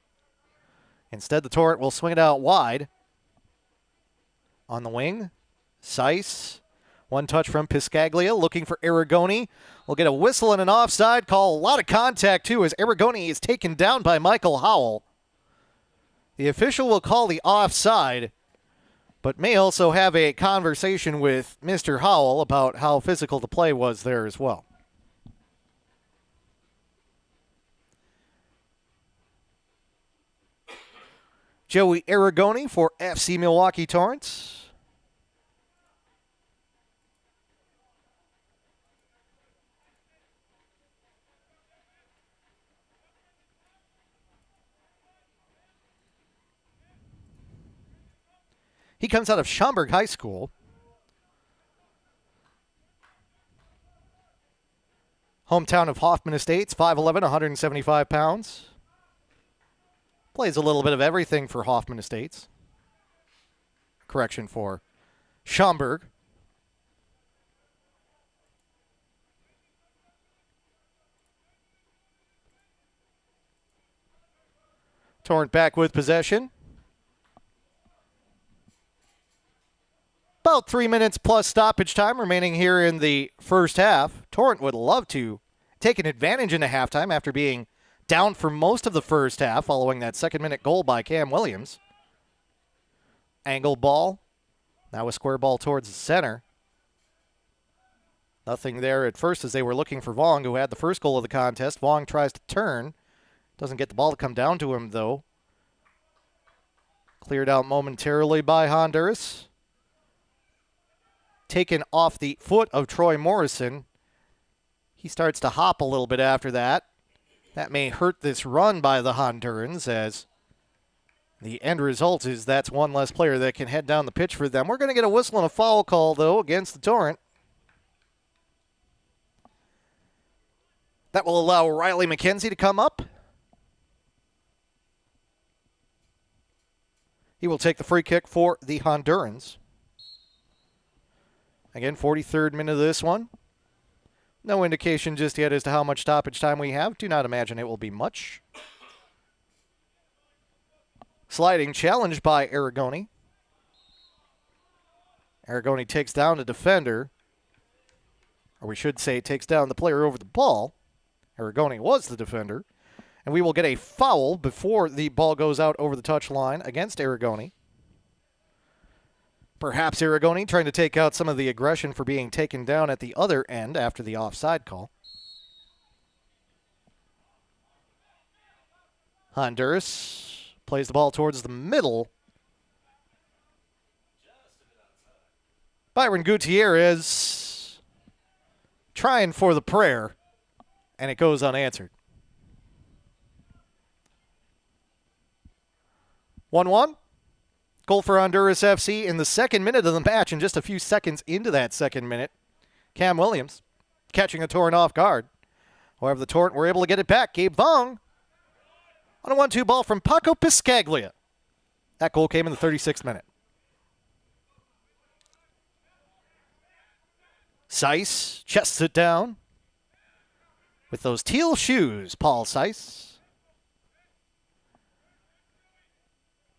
Instead, the Torrent will swing it out wide. On the wing, Seiss. One touch from Piscaglia, looking for Aragoni. We'll get a whistle and an offside call. A lot of contact, too, as Aragoni is taken down by Michael Howell. The official will call the offside, but may also have a conversation with Mr. Howell about how physical the play was there as well. Joey Aragoni for FC Milwaukee Torrent. He comes out of Schaumburg High School. Hometown of Hoffman Estates, 5'11", 175 pounds. Plays a little bit of everything for Hoffman Estates. Correction, for Schaumburg. Torrent back with possession. About 3 minutes plus stoppage time remaining here in the first half. Torrent would love to take an advantage in the halftime after being down for most of the first half following that second-minute goal by Cam Williams. Angle ball. Now a square ball towards the center. Nothing there at first as they were looking for Vaughn, who had the first goal of the contest. Vaughn tries to turn. Doesn't get the ball to come down to him, though. Cleared out momentarily by Honduras. Taken off the foot of Troy Morrison. He starts to hop a little bit after that. That may hurt this run by the Hondurans, as the end result is that's one less player that can head down the pitch for them. We're going to get a whistle and a foul call, though, against the Torrent. That will allow Riley McKenzie to come up. He will take the free kick for the Hondurans. Again, 43rd minute of this one. No indication just yet as to how much stoppage time we have. Do not imagine it will be much. Sliding challenge by Aragoni. Aragoni takes down a defender. Or we should say takes down the player over the ball. Aragoni was the defender. And we will get a foul before the ball goes out over the touchline against Aragoni. Perhaps Aragoni trying to take out some of the aggression for being taken down at the other end after the offside call. Honduras plays the ball towards the middle. Byron Gutierrez trying for the prayer, and it goes unanswered. 1-1. Goal for Honduras FC in the second minute of the match, and just a few seconds into that second minute, Cam Williams catching a Torrent off guard. However, the Torrent were able to get it back. Gabe Vong on a 1-2 ball from Paco Piscaglia. That goal came in the 36th minute. Seiss chests it down with those teal shoes, Paul Seiss.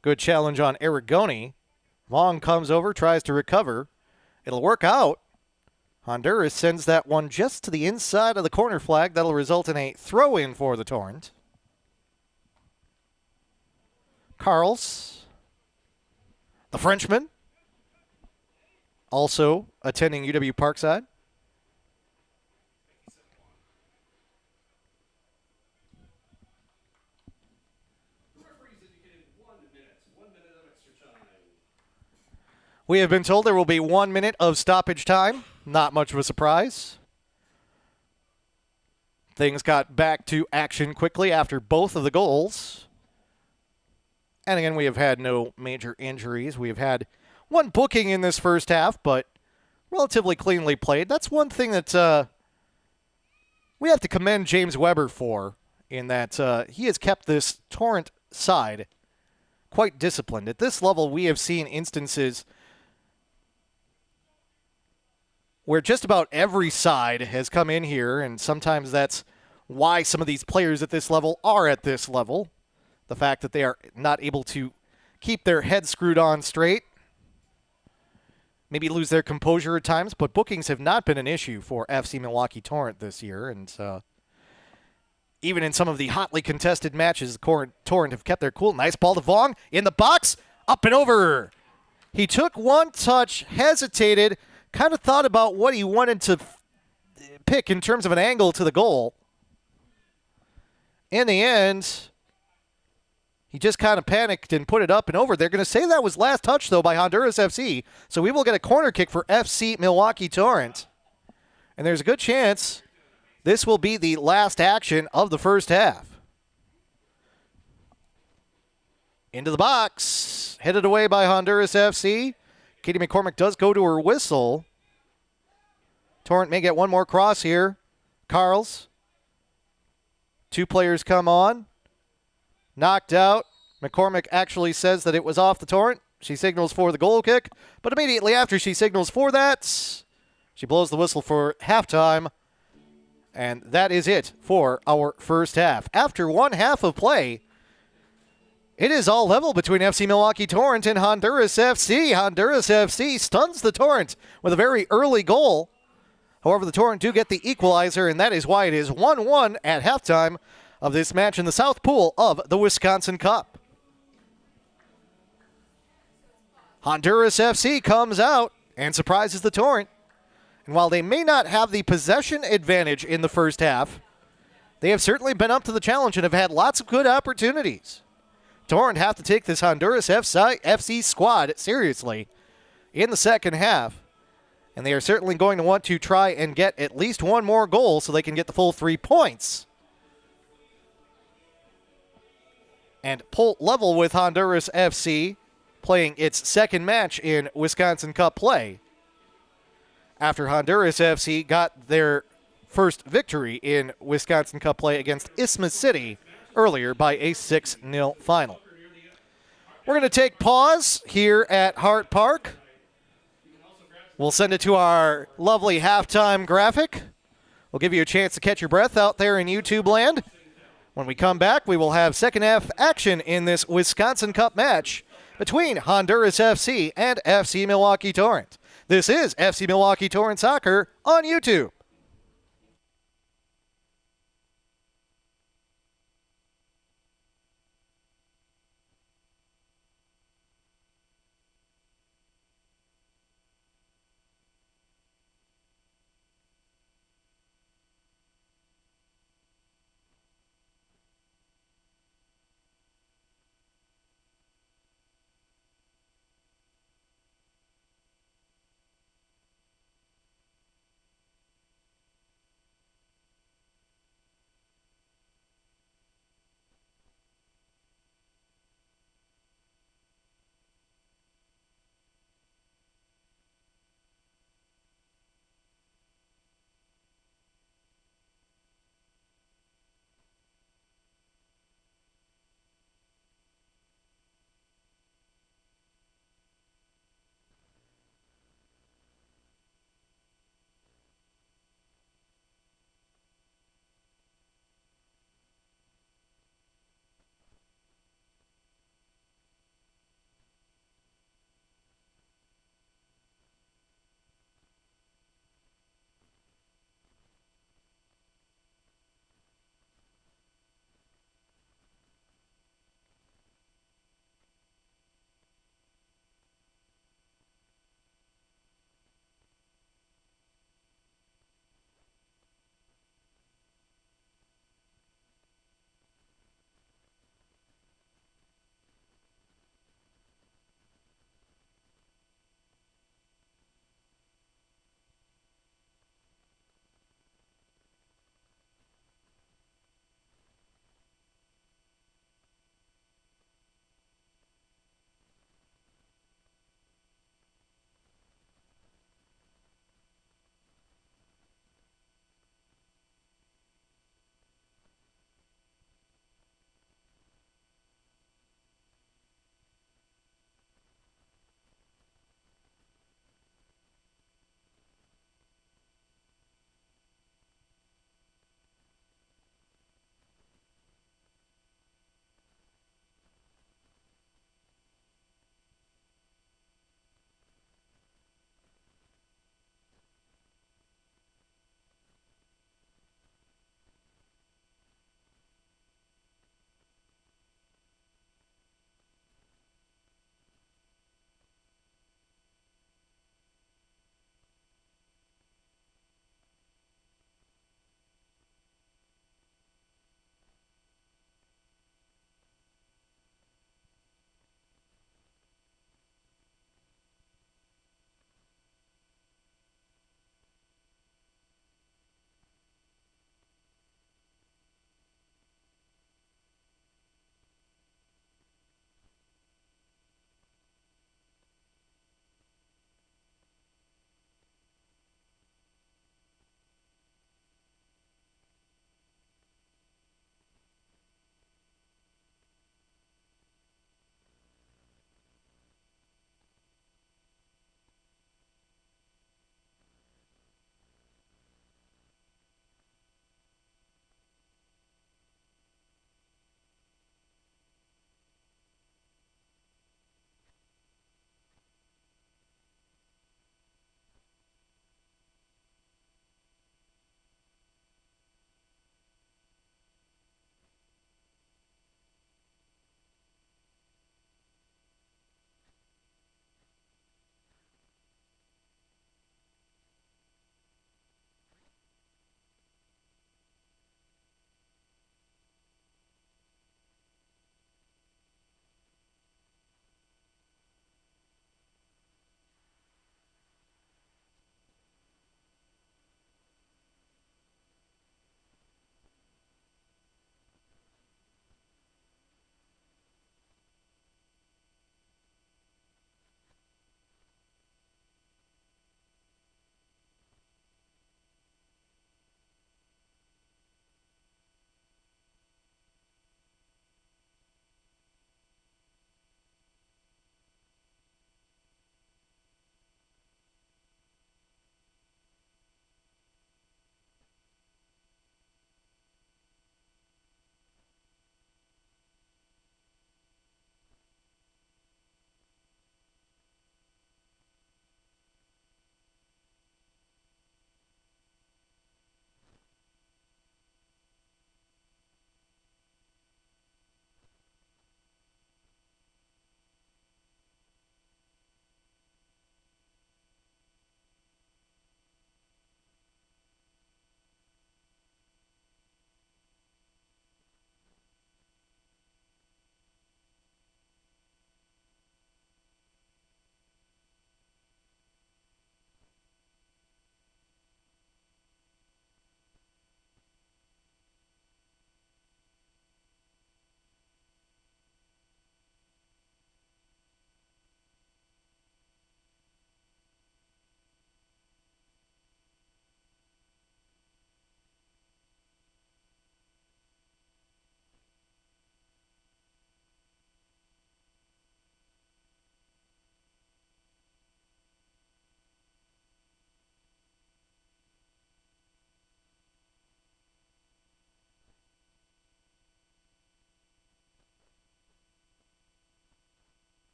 Good challenge on Aragoni. Long comes over, tries to recover. It'll work out. Honduras sends that one just to the inside of the corner flag. That'll result in a throw-in for the Torrent. Carls, the Frenchman, also attending UW Parkside. We have been told there will be 1 minute of stoppage time. Not much of a surprise. Things got back to action quickly after both of the goals. And again, we have had no major injuries. We have had one booking in this first half, but relatively cleanly played. That's one thing that we have to commend James Weber for, in that he has kept this Torrent side quite disciplined. At this level, we have seen instances where just about every side has come in here, and sometimes that's why some of these players at this level are at this level. The fact that they are not able to keep their head screwed on straight, maybe lose their composure at times, but bookings have not been an issue for FC Milwaukee Torrent this year, and even in some of the hotly contested matches, Torrent have kept their cool. Nice ball to Vong in the box, up and over. He took one touch, hesitated, kind of thought about what he wanted to pick in terms of an angle to the goal. In the end, he just kind of panicked and put it up and over. They're going to say that was last touch, though, by Honduras FC. So we will get a corner kick for FC Milwaukee Torrent. And there's a good chance this will be the last action of the first half. Into the box. Headed away by Honduras FC. Katie McCormick does go to her whistle. Torrent may get one more cross here. Carls. Two players come on. Knocked out. McCormick actually says that it was off the Torrent. She signals for the goal kick. But immediately after she signals for that, she blows the whistle for halftime. And that is it for our first half. After one half of play, it is all level between FC Milwaukee Torrent and Honduras FC. Honduras FC stuns the Torrent with a very early goal. However, the Torrent do get the equalizer, and that is why it is 1-1 at halftime of this match in the South Pool of the Wisconsin Cup. Honduras FC comes out and surprises the Torrent. And while they may not have the possession advantage in the first half, they have certainly been up to the challenge and have had lots of good opportunities. Torrent have to take this Honduras FC squad seriously in the second half. And they are certainly going to want to try and get at least one more goal so they can get the full 3 points. And pull level with Honduras FC playing its second match in Wisconsin Cup play, after Honduras FC got their first victory in Wisconsin Cup play against Isthmus City earlier by a 6-0 final. We're going to take pause here at Hart Park. We'll send it to our lovely halftime graphic. We'll give you a chance to catch your breath out there in YouTube land. When we come back, we will have second half action in this Wisconsin Cup match between Honduras FC and FC Milwaukee Torrent. This is FC Milwaukee Torrent Soccer on YouTube.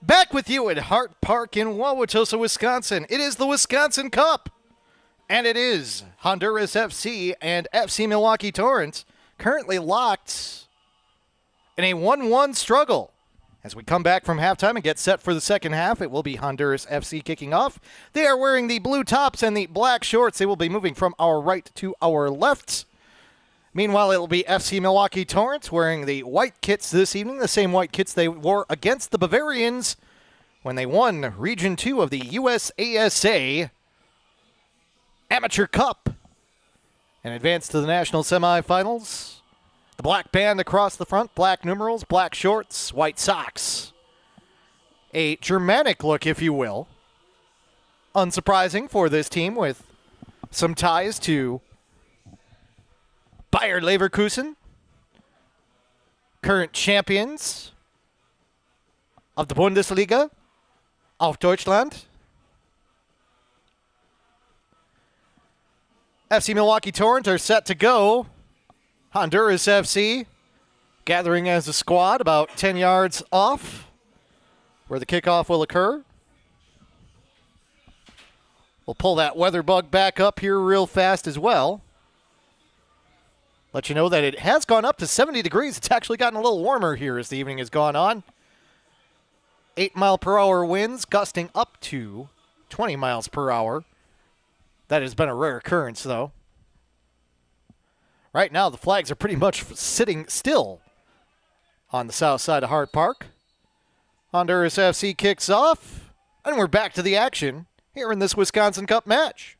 Back with you at Hart Park in Wauwatosa, Wisconsin. It is the Wisconsin Cup. And it is Honduras FC and FC Milwaukee Torrent currently locked in a 1-1 struggle. As we come back from halftime and get set for the second half, it will be Honduras FC kicking off. They are wearing the blue tops and the black shorts. They will be moving from our right to our left. Meanwhile, it will be FC Milwaukee Torrent wearing the white kits this evening, the same white kits they wore against the Bavarians when they won Region 2 of the USASA Amateur Cup and advanced to the national semifinals. The black band across the front, black numerals, black shorts, white socks. A Germanic look, if you will. Unsurprising for this team with some ties to Bayer Leverkusen, current champions of the Bundesliga of Deutschland. FC Milwaukee Torrent are set to go. Honduras FC gathering as a squad about 10 yards off where the kickoff will occur. We'll pull that weather bug back up here real fast as well. Let you know that it has gone up to 70 degrees. It's actually gotten a little warmer here as the evening has gone on. 8-mile-per-hour winds gusting up to 20 miles per hour. That has been a rare occurrence, though. Right now, the flags are pretty much sitting still on the south side of Hart Park. Honduras FC kicks off, and we're back to the action here in this Wisconsin Cup match.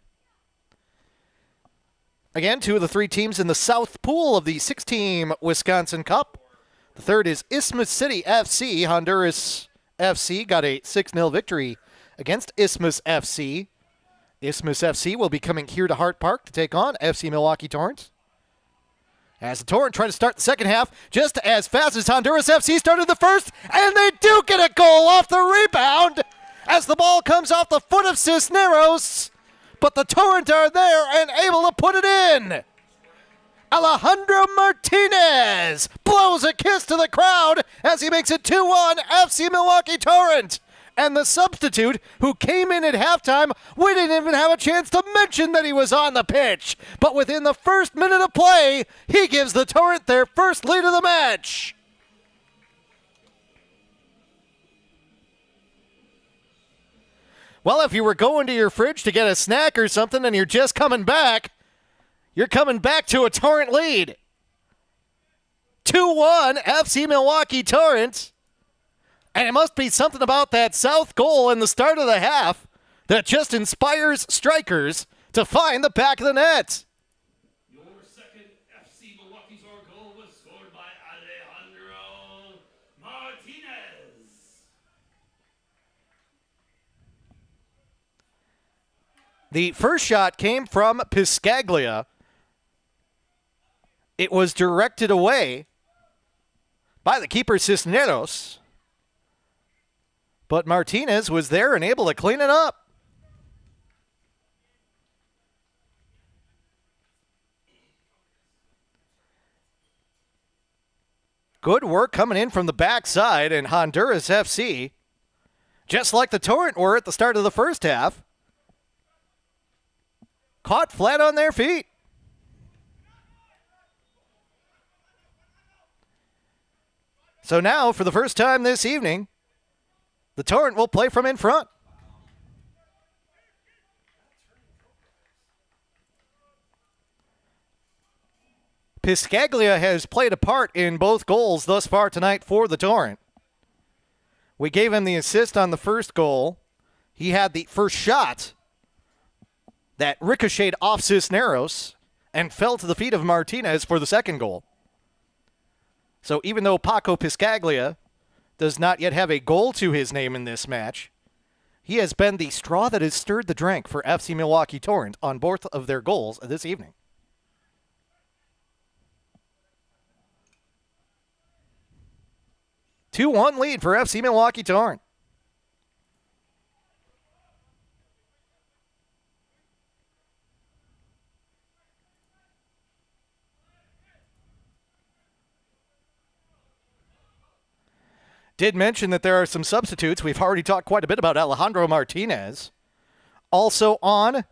Again, two of the three teams in the South Pool of the 6-team Wisconsin Cup. The third is Isthmus City FC. Honduras FC got a 6-0 victory against Isthmus FC. Isthmus FC will be coming here to Hart Park to take on FC Milwaukee Torrent. As the Torrent try to start the second half just as fast as Honduras FC started the first, and they do get a goal off the rebound as the ball comes off the foot of Cisneros. But the Torrent are there and able to put it in. Alejandro Martinez blows a kiss to the crowd as he makes it 2-1 FC Milwaukee Torrent. And the substitute who came in at halftime, we didn't even have a chance to mention that he was on the pitch. But within the first minute of play, he gives the Torrent their first lead of the match. Well, if you were going to your fridge to get a snack or something and you're just coming back, you're coming back to a Torrent lead. 2-1 FC Milwaukee Torrent. And it must be something about that south goal in the start of the half that just inspires strikers to find the back of the net. Your second FC Milwaukee Torrent goal was scored by Alejandro Martinez. The first shot came from Piscaglia. It was directed away by the keeper Cisneros. But Martinez was there and able to clean it up. Good work coming in from the backside, and Honduras FC, just like the Torrent were at the start of the first half, caught flat on their feet. So now, for the first time this evening, the Torrent will play from in front. Piscaglia has played a part in both goals thus far tonight for the Torrent. We gave him the assist on the first goal. He had the first shot that ricocheted off Cisneros and fell to the feet of Martinez for the second goal. So even though Paco Piscaglia does not yet have a goal to his name in this match, he has been the straw that has stirred the drink for FC Milwaukee Torrent on both of their goals this evening. A 2-1 lead for FC Milwaukee Torrent. Did mention that there are some substitutes. We've already talked quite a bit about Alejandro Martinez. Also on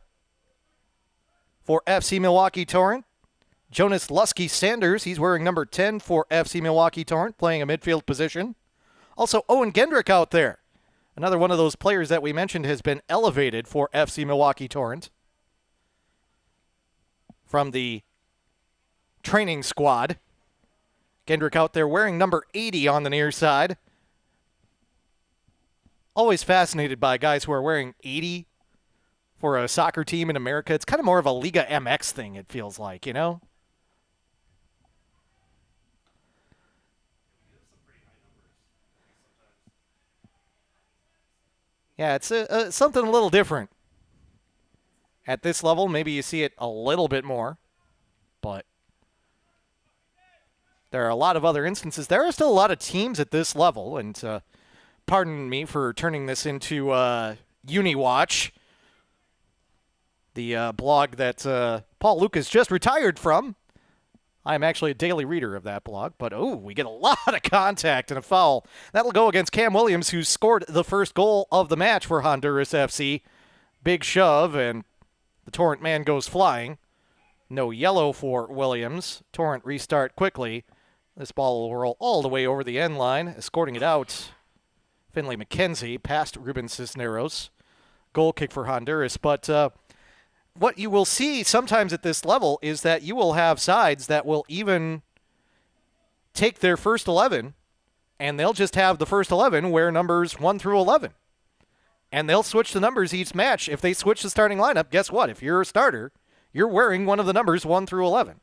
for FC Milwaukee Torrent, Jonas Lusky-Sanders. He's wearing number 10 for FC Milwaukee Torrent, playing a midfield position. Also, Owen Gendrick out there. Another one of those players that we mentioned has been elevated for FC Milwaukee Torrent from the training squad. Gendrick out there wearing number 80 on the near side. Always fascinated by guys who are wearing 80 for a soccer team in America. It's kind of more of a Liga MX thing, it feels like, you know? Yeah, it's something a little different. At this level, maybe you see it a little bit more, but there are a lot of other instances. There are still a lot of teams at this level, and pardon me for turning this into UniWatch, the blog that Paul Lucas just retired from. I'm actually a daily reader of that blog, but we get a lot of contact and a foul. That'll go against Cam Williams, who scored the first goal of the match for Honduras FC. Big shove, and the Torrent man goes flying. No yellow for Williams. Torrent restart quickly. This ball will roll all the way over the end line, escorting it out. Finley McKenzie past Ruben Cisneros. Goal kick for Honduras, but what you will see sometimes at this level is that you will have sides that will even take their first 11, and they'll just have the first 11 wear numbers 1 through 11. And they'll switch the numbers each match. If they switch the starting lineup, guess what? If you're a starter, you're wearing one of the numbers 1 through 11.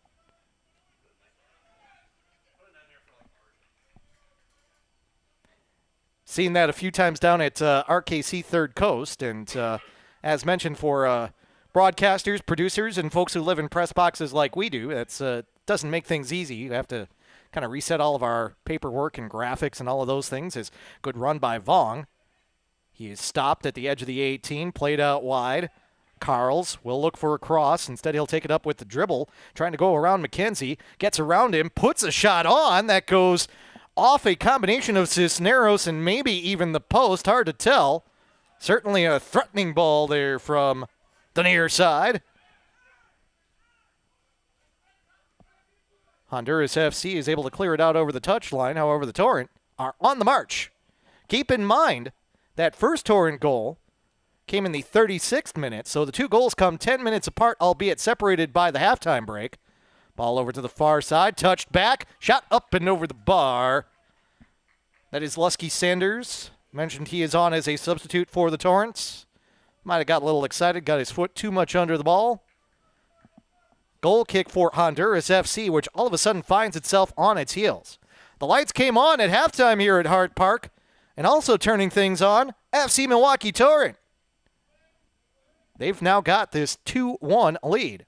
Seen that a few times down at RKC Third Coast, and as mentioned for broadcasters, producers, and folks who live in press boxes like we do, it doesn't make things easy. You have to kind of reset all of our paperwork and graphics and all of those things. Is good run by Vong. He is stopped at the edge of the 18, played out wide. Carls will look for a cross. Instead, he'll take it up with the dribble, trying to go around McKenzie. Gets around him, puts a shot on. That goes off a combination of Cisneros and maybe even the post. Hard to tell. Certainly a threatening ball there from the near side. Honduras FC is able to clear it out over the touchline. However, the Torrent are on the march. Keep in mind that first Torrent goal came in the 36th minute, so the two goals come 10 minutes apart, albeit separated by the halftime break. Ball over to the far side, touched back, shot up and over the bar. That is Lusky-Sanders. Mentioned he is on as a substitute for the Torrents. Might have got a little excited, got his foot too much under the ball. Goal kick for Honduras FC, which all of a sudden finds itself on its heels. The lights came on at halftime here at Hart Park, and also turning things on, FC Milwaukee Torrent. They've now got this 2-1 lead.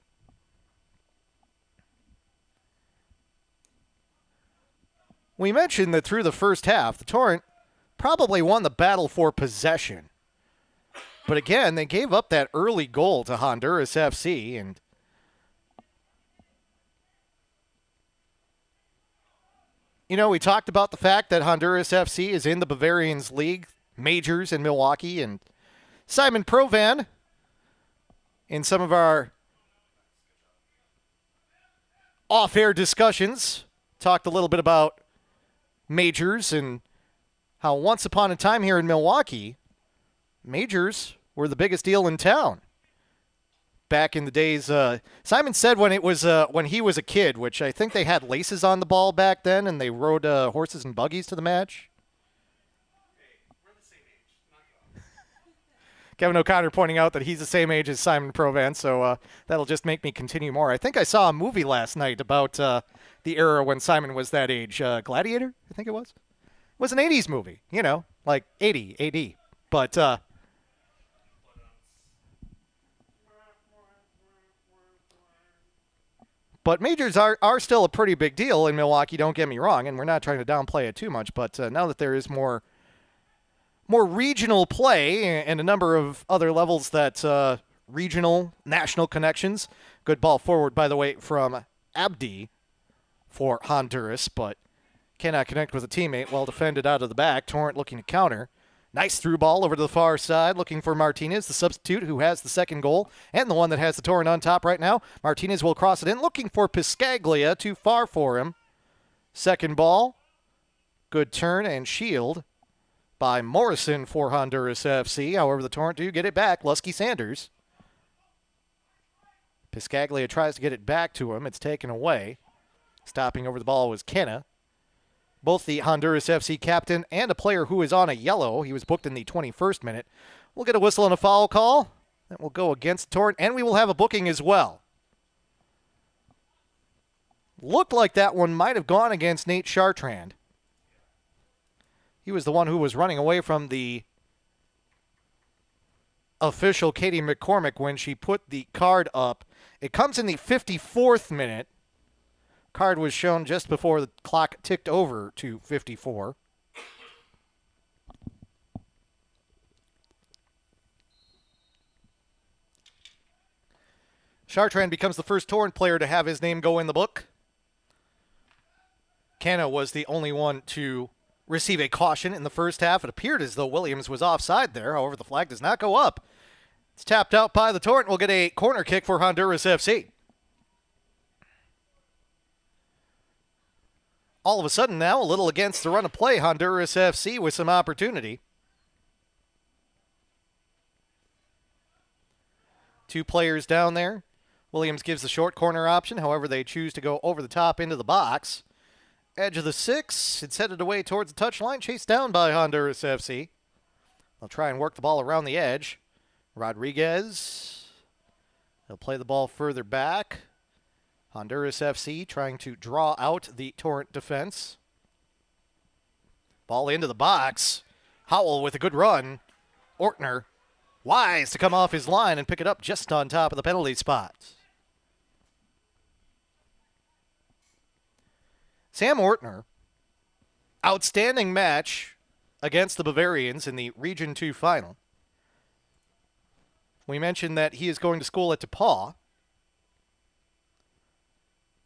We mentioned that through the first half, the Torrent probably won the battle for possession. But again, they gave up that early goal to Honduras FC, and you know, we talked about the fact that Honduras FC is in the Bavarians League, majors in Milwaukee, and Simon Provan, in some of our off-air discussions, talked a little bit about majors and how once upon a time here in Milwaukee, majors were the biggest deal in town. Back in the days, Simon said when he was a kid, which I think they had laces on the ball back then, and they rode horses and buggies to the match. Hey, we're the same age. Kevin O'Connor pointing out that he's the same age as Simon Provan, so that'll just make me continue more. I think I saw a movie last night about the era when Simon was that age. Gladiator, I think it was. It was an 80s movie, you know, like 80 AD. But majors are still a pretty big deal in Milwaukee, don't get me wrong, and we're not trying to downplay it too much, but now that there is more regional play and a number of other levels that regional, national connections. Good ball forward, by the way, from Abdi for Honduras, but Cannot connect with a teammate. Well defended out of the back. Torrent looking to counter. Nice through ball over to the far side, looking for Martinez, the substitute who has the second goal and the one that has the Torrent on top right now. Martinez will cross it in, looking for Piscaglia, too far for him. Second ball, good turn and shield by Morrison for Honduras FC. However, the Torrent do get it back. Lusky Sanders. Piscaglia tries to get it back to him. It's taken away. Stopping over the ball was Kenna. Both the Honduras FC captain and a player who is on a yellow. He was booked in the 21st minute. We'll get a whistle and a foul call. That will go against Torrent, and we will have a booking as well. Looked like that one might have gone against Nate Chartrand. He was the one who was running away from the official Katie McCormick when she put the card up. It comes in the 54th minute. Card was shown just before the clock ticked over to 54. Chartrand becomes the first Torrent player to have his name go in the book. Canna was the only one to receive a caution in the first half. It appeared as though Williams was offside there. However, the flag does not go up. It's tapped out by the Torrent. We'll get a corner kick for Honduras FC. All of a sudden now, a little against the run of play, Honduras FC with some opportunity. Two players down there. Williams gives the short corner option. However, they choose to go over the top into the box. Edge of the 6. It's headed away towards the touchline. Chased down by Honduras FC. They'll try and work the ball around the edge. Rodriguez. He'll play the ball further back. Honduras FC trying to draw out the Torrent defense. Ball into the box. Howell with a good run. Ortner wise to come off his line and pick it up just on top of the penalty spot. Sam Ortner, outstanding match against the Bavarians in the Region 2 final. We mentioned that he is going to school at DePauw.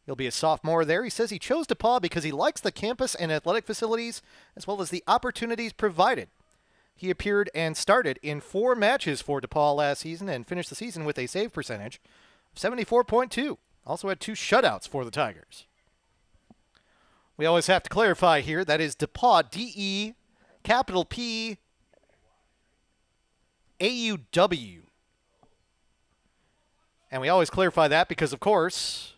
He'll be a sophomore there. He says he chose DePauw because he likes the campus and athletic facilities as well as the opportunities provided. He appeared and started in 4 matches for DePauw last season and finished the season with a save percentage of 74.2. Also had 2 shutouts for the Tigers. We always have to clarify here, that is DePauw, D-E, capital P, A-U-W. And we always clarify that because, of course,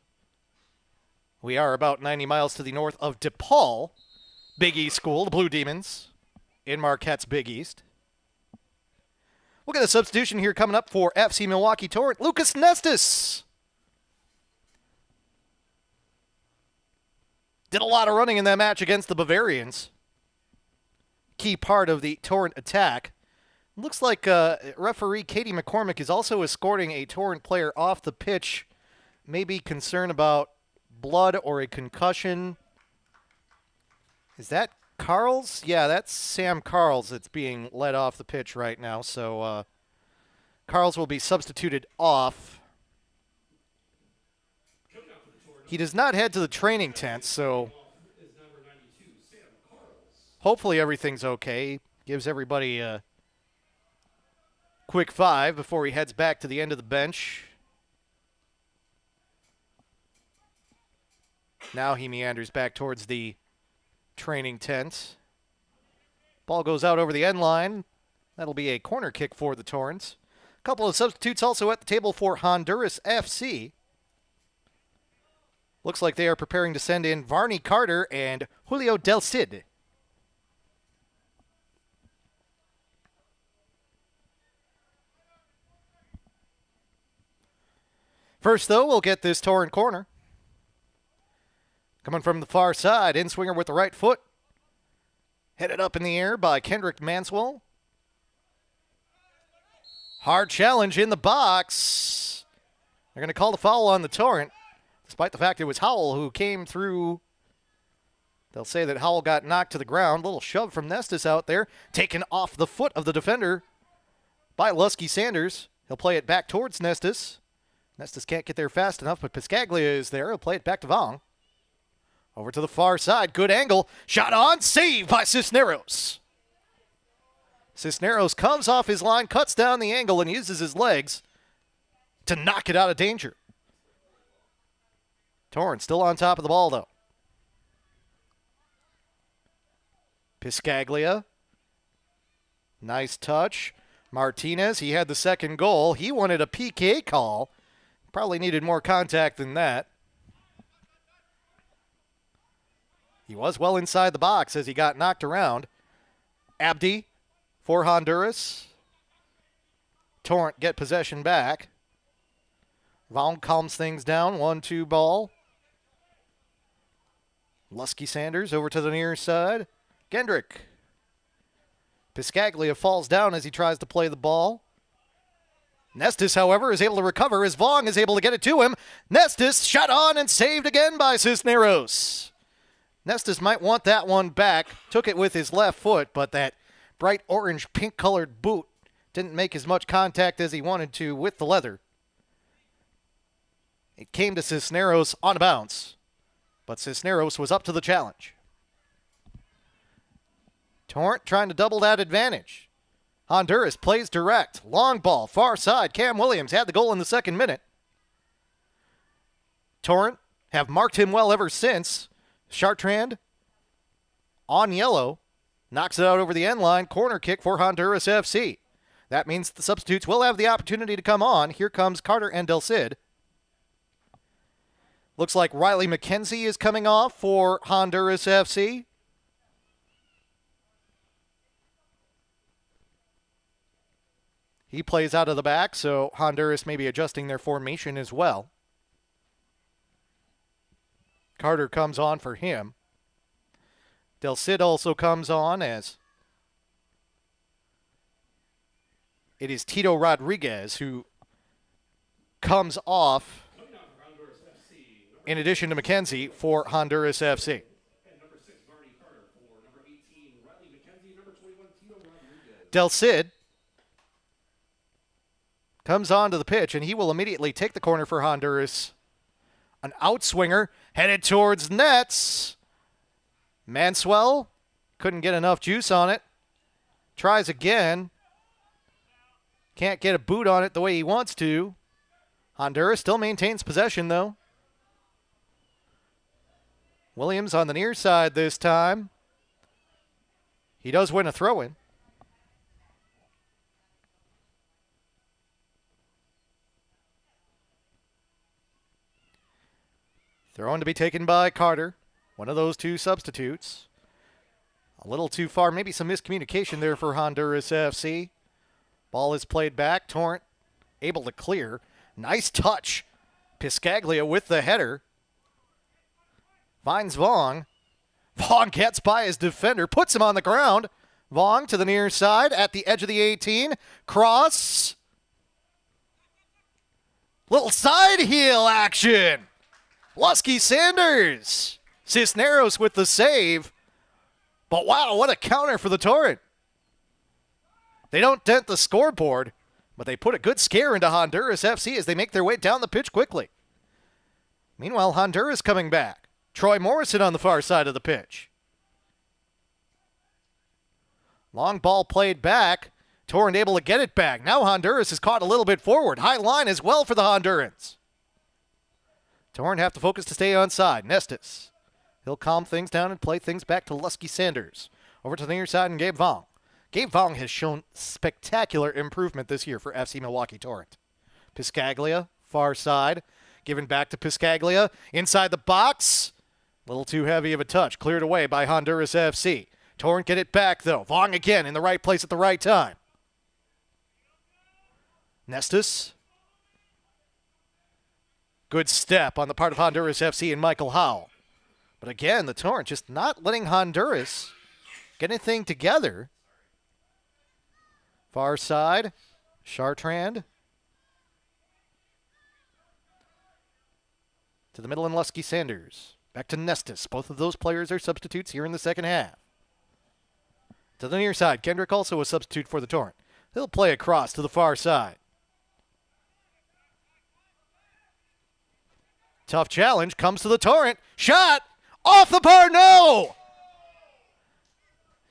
we are about 90 miles to the north of DePaul, Big East School, the Blue Demons, in Marquette's Big East. We'll get a substitution here coming up for FC Milwaukee Torrent. Lucas Nestis. Did a lot of running in that match against the Bavarians. Key part of the Torrent attack. Looks like referee Katie McCormick is also escorting a Torrent player off the pitch. Maybe concern about blood or a concussion. Is that Carls? Yeah, that's Sam Carls that's being led off the pitch right now. So Carls will be substituted off. He does not head to the training tent, so hopefully everything's okay. Gives everybody a quick 5 before he heads back to the end of the bench. Now he meanders back towards the training tent. Ball goes out over the end line. That'll be a corner kick for the Torrents. A couple of substitutes also at the table for Honduras FC. Looks like they are preparing to send in Varney Carter and Julio Del Cid. First, though, we'll get this Torrent corner. Coming from the far side, in-swinger with the right foot. Headed up in the air by Kendrick Manswell. Hard challenge in the box. They're going to call the foul on the Torrent, despite the fact it was Howell who came through. They'll say that Howell got knocked to the ground. Little shove from Nestis out there. Taken off the foot of the defender by Lusky Sanders. He'll play it back towards Nestis. Nestis can't get there fast enough, but Piscaglia is there. He'll play it back to Vong. Over to the far side. Good angle. Shot on. Save by Cisneros. Cisneros comes off his line, cuts down the angle, and uses his legs to knock it out of danger. Torrent still on top of the ball, though. Piscaglia. Nice touch. Martinez, he had the second goal. He wanted a PK call. Probably needed more contact than that. He was well inside the box as he got knocked around. Abdi for Honduras. Torrent get possession back. Vaughn calms things down. 1-2 ball. Lusky Sanders over to the near side. Gendrick. Piscaglia falls down as he tries to play the ball. Nestis, however, is able to recover as Vaughn is able to get it to him. Nestis shot on and saved again by Cisneros. Nestis might want that one back. Took it with his left foot, but that bright orange pink-colored boot didn't make as much contact as he wanted to with the leather. It came to Cisneros on a bounce, but Cisneros was up to the challenge. Torrent trying to double that advantage. Honduras plays direct. Long ball, far side. Cam Williams had the goal in the second minute. Torrent have marked him well ever since. Chartrand on yellow. Knocks it out over the end line. Corner kick for Honduras FC. That means the substitutes will have the opportunity to come on. Here comes Carter and Del Cid. Looks like Riley McKenzie is coming off for Honduras FC. He plays out of the back, so Honduras may be adjusting their formation as well. Carter comes on for him. Del Cid also comes on as it is Tito Rodriguez who comes off in addition to McKenzie for Honduras FC. Del Cid comes onto the pitch, and he will immediately take the corner for Honduras. An outswinger headed towards nets. Manswell couldn't get enough juice on it. Tries again. Can't get a boot on it the way he wants to. Honduras still maintains possession, though. Williams on the near side this time. He does win a throw-in. Throw-in to be taken by Carter. One of those two substitutes. A little too far. Maybe some miscommunication there for Honduras FC. Ball is played back. Torrent able to clear. Nice touch. Piscaglia with the header. Finds Vaughn. Vaughn gets by his defender. Puts him on the ground. Vaughn to the near side at the edge of the 18. Cross. Little side heel action. Lusky Sanders. Cisneros with the save. But wow, what a counter for the Torrent. They don't dent the scoreboard, but they put a good scare into Honduras FC as they make their way down the pitch quickly. Meanwhile, Honduras coming back. Troy Morrison on the far side of the pitch. Long ball played back. Torrent able to get it back. Now Honduras is caught a little bit forward. High line as well for the Hondurans. Torrent have to focus to stay onside. Nestis. He'll calm things down and play things back to Lusky Sanders. Over to the near side and Gabe Vaughn. Gabe Vaughn has shown spectacular improvement this year for FC Milwaukee Torrent. Piscaglia, far side. Given back to Piscaglia. Inside the box. A little too heavy of a touch. Cleared away by Honduras FC. Torrent get it back, though. Vaughn again in the right place at the right time. Nestis. Good step on the part of Honduras FC and Michael Howell. But again, the Torrent just not letting Honduras get anything together. Far side, Chartrand. To the middle and Lusky Sanders. Back to Nestis. Both of those players are substitutes here in the second half. To the near side, Kendrick also a substitute for the Torrent. He'll play across to the far side. Tough challenge comes to the Torrent. Shot Off the bar, no!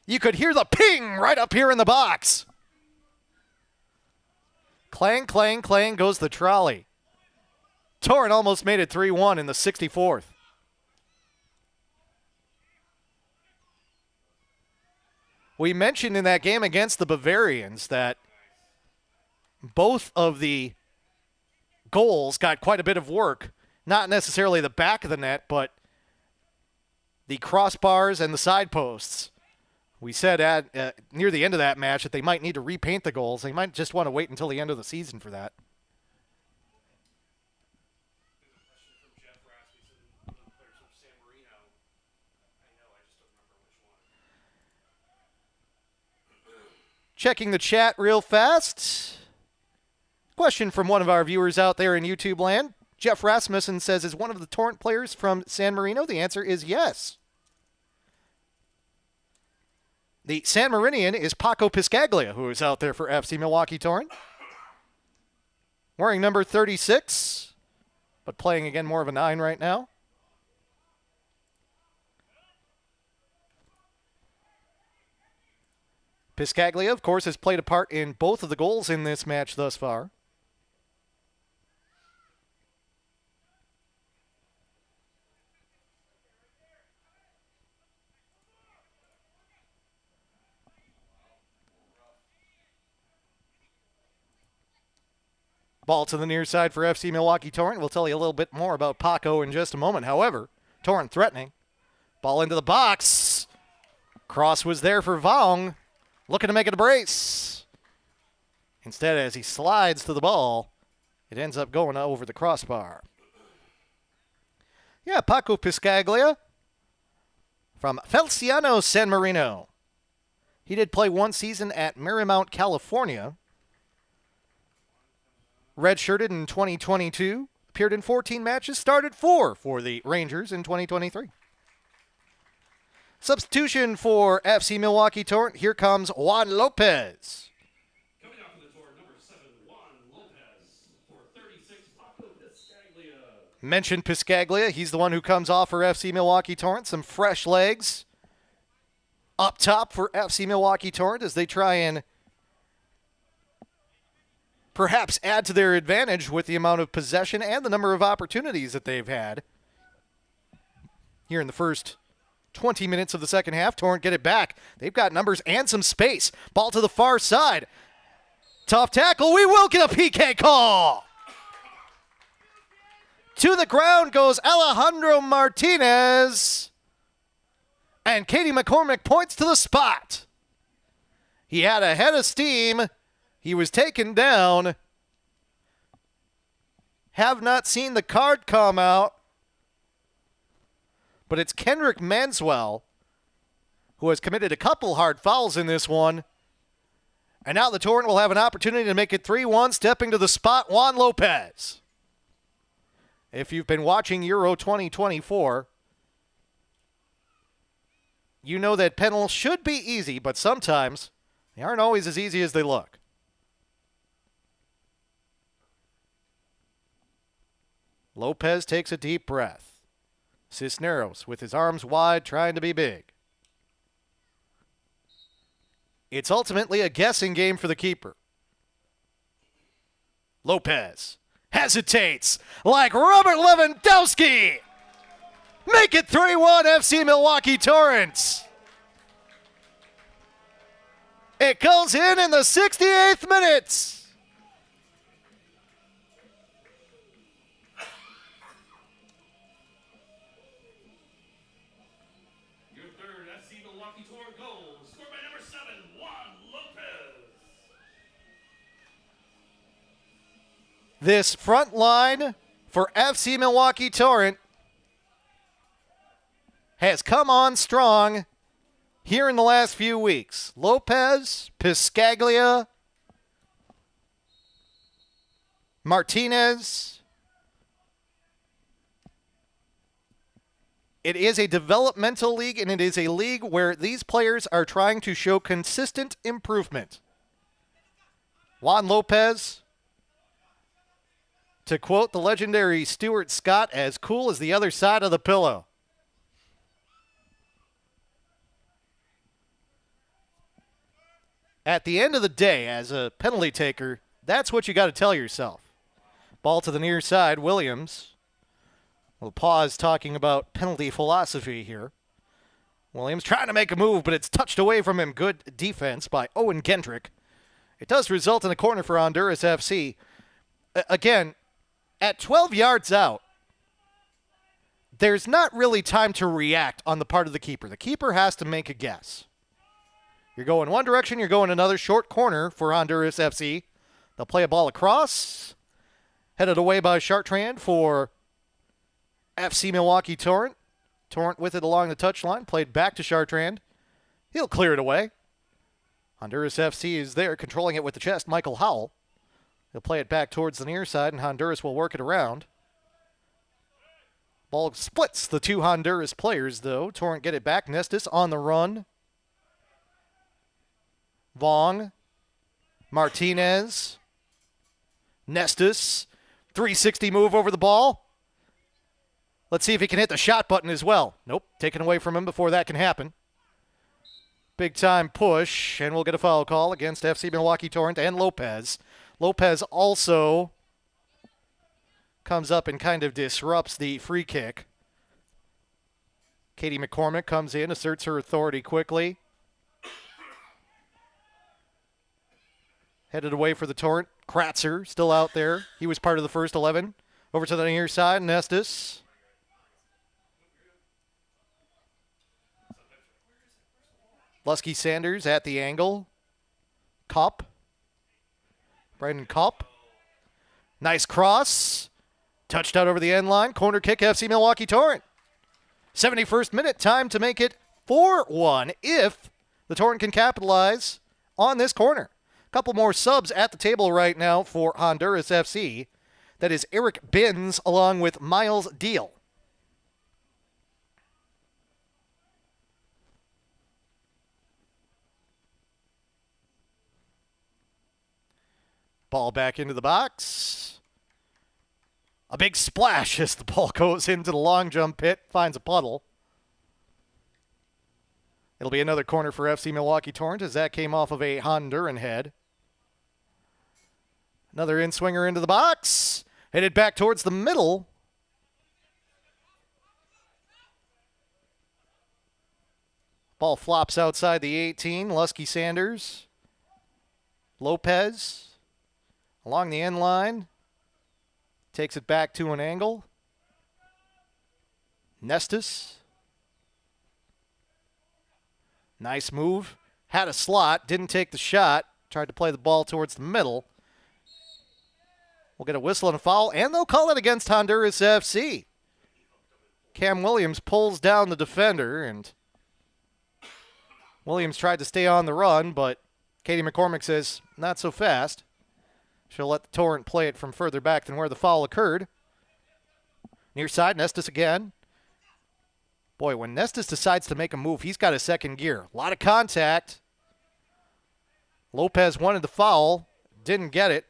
You could hear the ping right up here in the box. Clang, clang, clang goes the trolley. Torrent almost made it 3-1 in the 64th. We mentioned in that game against the Bavarians that both of the goals got quite a bit of work. Not necessarily the back of the net, but the crossbars and the side posts. We said at near the end of that match that they might need to repaint the goals. They might just want to wait until the end of the season for that. Checking the chat real fast. Question from one of our viewers out there in YouTube land. Jeff Rasmussen says, is one of the Torrent players from San Marino? The answer is yes. The San Marinian is Paco Piscaglia, who is out there for FC Milwaukee Torrent. Wearing number 36, but playing again more of a 9 right now. Piscaglia, of course, has played a part in both of the goals in this match thus far. Ball to the near side for FC Milwaukee Torrent. We'll tell you a little bit more about Paco in just a moment. However, Torrent threatening. Ball into the box. Cross was there for Vong. Looking to make it a brace. Instead, as he slides to the ball, it ends up going over the crossbar. Yeah, Paco Piscaglia from Feliciano, San Marino. He did play one season at Marymount, California. Redshirted in 2022. Appeared in 14 matches. Started 4 for the Rangers in 2023. Substitution for FC Milwaukee Torrent. Here comes Juan Lopez. Coming out for the Torrent, number 7, Juan Lopez. For 36, Paco Piscaglia. Mentioned Piscaglia. He's the one who comes off for FC Milwaukee Torrent. Some fresh legs up top for FC Milwaukee Torrent as they try and perhaps add to their advantage with the amount of possession and the number of opportunities that they've had here in the first 20 minutes of the second half. Torrent get it back. They've got numbers and some space. Ball to the far side. Tough tackle. We will get a PK call. To the ground goes Alejandro Martinez. And Katie McCormick points to the spot. He had a head of steam. He was taken down. Have not seen the card come out. But it's Kendrick Manswell who has committed a couple hard fouls in this one. And now the Torrent will have an opportunity to make it 3-1, stepping to the spot, Juan Lopez. If you've been watching Euro 2024, you know that penalties should be easy, but sometimes they aren't always as easy as they look. Lopez takes a deep breath. Cisneros with his arms wide, trying to be big. It's ultimately a guessing game for the keeper. Lopez hesitates like Robert Lewandowski. Make it 3-1 FC Milwaukee Torrent. It goes in the 68th minute. This front line for FC Milwaukee Torrent has come on strong here in the last few weeks. Lopez, Piscaglia, Martinez. It is a developmental league, and it is a league where these players are trying to show consistent improvement. Juan Lopez, to quote the legendary Stuart Scott, as cool as the other side of the pillow. At the end of the day, as a penalty taker, that's what you got to tell yourself. Ball to the near side, Williams. We'll pause talking about penalty philosophy here. Williams trying to make a move, but it's touched away from him. Good defense by Owen Gendrick. It does result in a corner for Honduras FC. Again, at 12 yards out, there's not really time to react on the part of the keeper. The keeper has to make a guess. You're going one direction, you're going another. Short corner for Honduras FC. They'll play a ball across. Headed away by Chartrand for FC Milwaukee Torrent. Torrent with it along the touchline. Played back to Chartrand. He'll clear it away. Honduras FC is there, controlling it with the chest. Michael Howell. He'll play it back towards the near side, and Honduras will work it around. Ball splits the two Honduras players, though. Torrent get it back. Nestis on the run. Vong. Martinez. Nestis. 360 move over the ball. Let's see if he can hit the shot button as well. Nope, taken away from him before that can happen. Big time push, and we'll get a foul call against FC Milwaukee Torrent and Lopez. Lopez also comes up and kind of disrupts the free kick. Katie McCormick comes in, asserts her authority quickly. Headed away for the Torrent. Kratzer still out there. He was part of the first 11. Over to the near side, Nestis. Lusky Sanders at the angle. Kopp. Brandon Kopp. Nice cross. Touched out over the end line. Corner kick, FC Milwaukee Torrent. 71st minute, time to make it 4-1 if the Torrent can capitalize on this corner. Couple more subs at the table right now for Honduras FC. That is Eric Binns along with Miles Deal. Ball back into the box. A big splash as the ball goes into the long jump pit, finds a puddle. It'll be another corner for FC Milwaukee Torrent as that came off of a Honduran head. Another in-swinger into the box. Headed back towards the middle. Ball flops outside the 18. Lusky Sanders. Lopez. Along the end line. Takes it back to an angle. Nestis. Nice move. Had a slot. Didn't take the shot. Tried to play the ball towards the middle. We'll get a whistle and a foul, and they'll call it against Honduras FC. Cam Williams pulls down the defender, and Williams tried to stay on the run, but Katie McCormick says, not so fast. She'll let the Torrent play it from further back than where the foul occurred. Near side, Nestis again. Boy, when Nestis decides to make a move, he's got a second gear. A lot of contact. Lopez wanted the foul, didn't get it.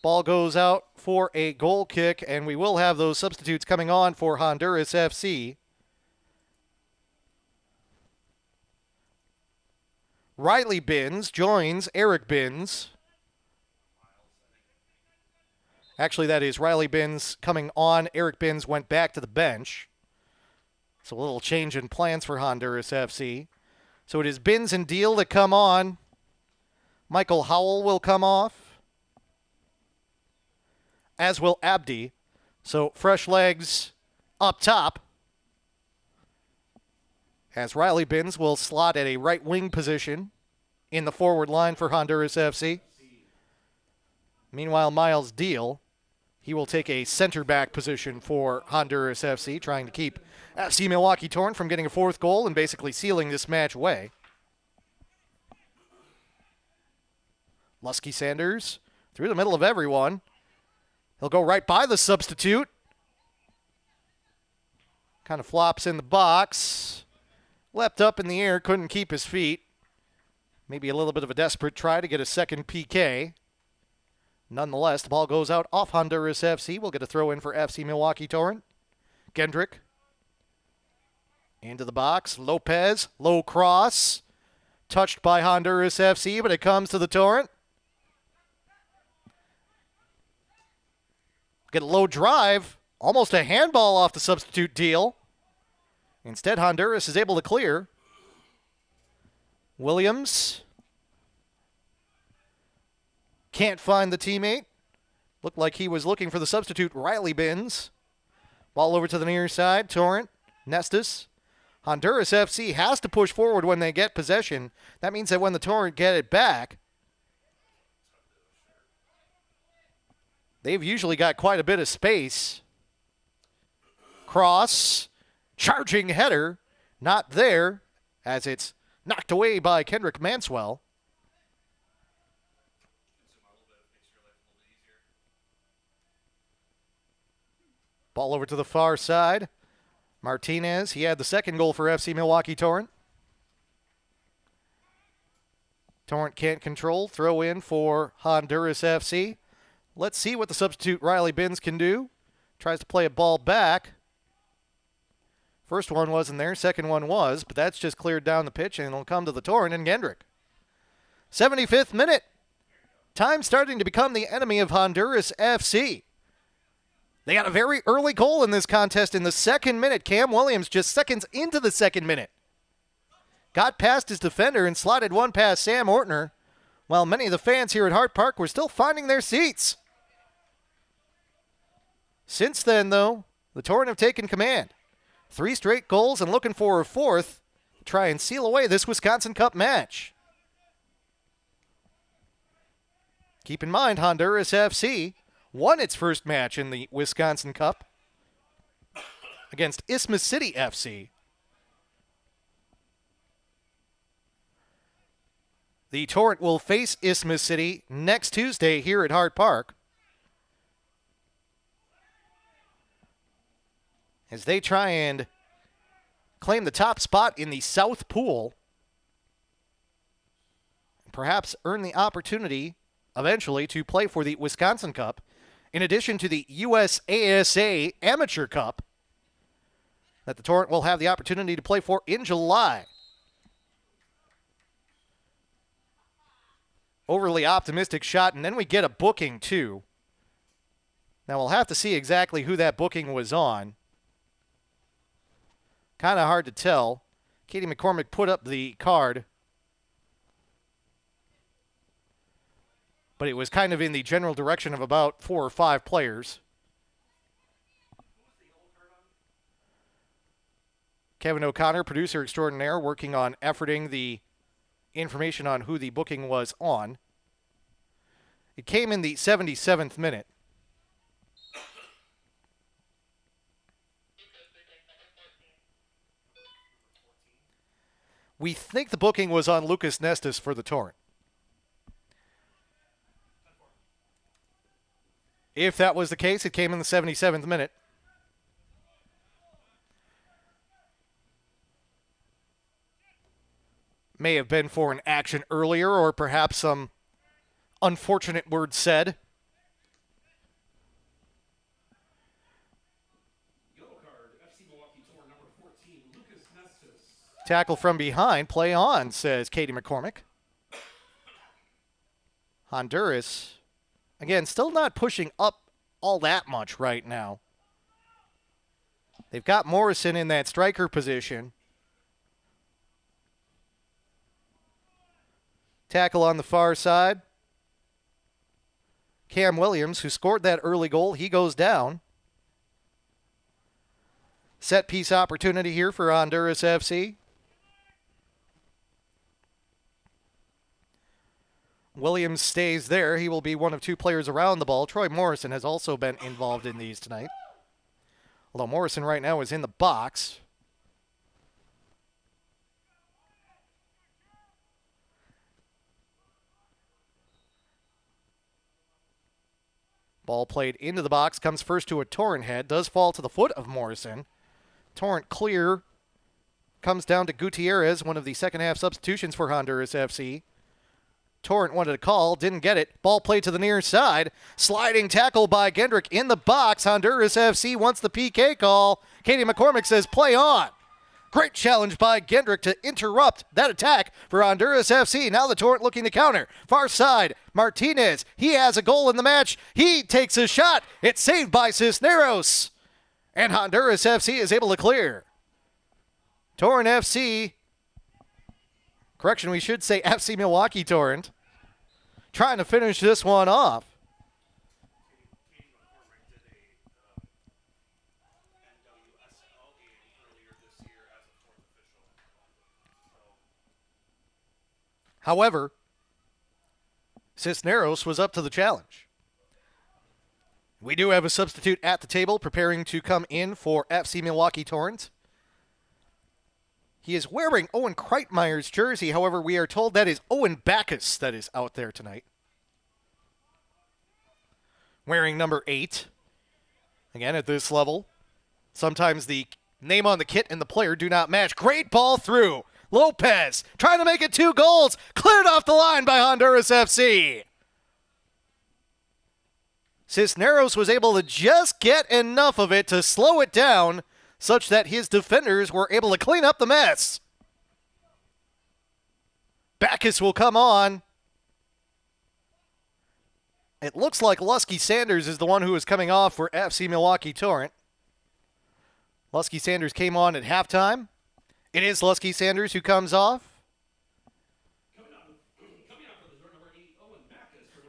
Ball goes out for a goal kick, and we will have those substitutes coming on for Honduras FC. Riley Binns joins Eric Binns. Actually, that is Riley Binns coming on. Eric Binns went back to the bench. So a little change in plans for Honduras FC. So it is Binns and Deal that come on. Michael Howell will come off, as will Abdi. So fresh legs up top, as Riley Binns will slot at a right wing position in the forward line for Honduras FC. Meanwhile, Miles Deal, he will take a center back position for Honduras FC, trying to keep FC Milwaukee Torrent from getting a fourth goal and basically sealing this match away. Lusky Sanders through the middle of everyone. He'll go right by the substitute. Kind of flops in the box. Leapt up in the air, couldn't keep his feet. Maybe a little bit of a desperate try to get a second PK. Nonetheless, the ball goes out off Honduras FC. We'll get a throw in for FC Milwaukee Torrent. Gendrick. Into the box. Lopez. Low cross. Touched by Honduras FC, but it comes to the Torrent. Get a low drive. Almost a handball off the substitute deal. Instead, Honduras is able to clear. Williams. Can't find the teammate. Looked like he was looking for the substitute, Riley Binns. Ball over to the near side. Torrent. Nestus. Honduras FC has to push forward when they get possession. That means that when the Torrent get it back, they've usually got quite a bit of space. Cross. Charging header. Not there, as it's knocked away by Kendrick Manswell. Ball over to the far side. Martinez, he had the second goal for FC Milwaukee Torrent. Torrent can't control. Throw in for Honduras FC. Let's see what the substitute Riley Binns can do. Tries to play a ball back. First one wasn't there. Second one was, but that's just cleared down the pitch, and it'll come to the Torrent and Gendrick. 75th minute. Time starting to become the enemy of Honduras FC. They got a very early goal in this contest in the second minute. Cam Williams just seconds into the second minute got past his defender and slotted one past Sam Ortner, while many of the fans here at Hart Park were still finding their seats. Since then, though, the Torrent have taken command. 3 straight goals and looking for a fourth to try and seal away this Wisconsin Cup match. Keep in mind, Honduras FC won its first match in the Wisconsin Cup against Isthmus City FC. The Torrent will face Isthmus City next Tuesday here at Hart Park, as they try and claim the top spot in the South Pool and perhaps earn the opportunity eventually to play for the Wisconsin Cup, in addition to the USASA Amateur Cup that the Torrent will have the opportunity to play for in July. Overly optimistic shot, and then we get a booking too. Now we'll have to see exactly who that booking was on. Kind of hard to tell. Katie McCormick put up the card, but it was kind of in the general direction of about 4 or 5 players. Kevin O'Connor, producer extraordinaire, working on efforting the information on who the booking was on. It came in the 77th minute. We think the booking was on Lucas Nestus for the Torrent. If that was the case, it came in the 77th minute. May have been for an action earlier, or perhaps some unfortunate words said. Yellow card, FC Milwaukee Torrent, number 14, Lucas Nestus. Tackle from behind, play on, says Katie McCormick. Honduras, again, still not pushing up all that much right now. They've got Morrison in that striker position. Tackle on the far side. Cam Williams, who scored that early goal, he goes down. Set piece opportunity here for Honduras FC. Williams stays there. He will be one of 2 players around the ball. Troy Morrison has also been involved in these tonight, although Morrison right now is in the box. Ball played into the box, comes first to a Torrent head, does fall to the foot of Morrison. Torrent clear, comes down to Gutierrez, one of the second half substitutions for Honduras FC. Torrent wanted a call, didn't get it. Ball played to the near side. Sliding tackle by Gendrick in the box. Honduras FC wants the PK call. Katie McCormick says play on. Great challenge by Gendrick to interrupt that attack for Honduras FC. Now the Torrent looking to counter. Far side, Martinez. He has a goal in the match. He takes a shot. It's saved by Cisneros. And Honduras FC is able to clear. Torrent FC, correction, we should say FC Milwaukee Torrent, trying to finish this one off. However, Cisneros was up to the challenge. We do have a substitute at the table preparing to come in for FC Milwaukee Torrent. He is wearing Owen Kreitmeyer's jersey. However, we are told that is Owen Backus that is out there tonight. Wearing number 8. Again, at this level, sometimes the name on the kit and the player do not match. Great ball through. Lopez trying to make it 2 goals. Cleared off the line by Honduras FC. Cisneros was able to just get enough of it to slow it down such that his defenders were able to clean up the mess. Backus will come on. It looks like Lusky Sanders is the one who is coming off for FC Milwaukee Torrent. Lusky Sanders came on at halftime. It is Lusky Sanders who comes off.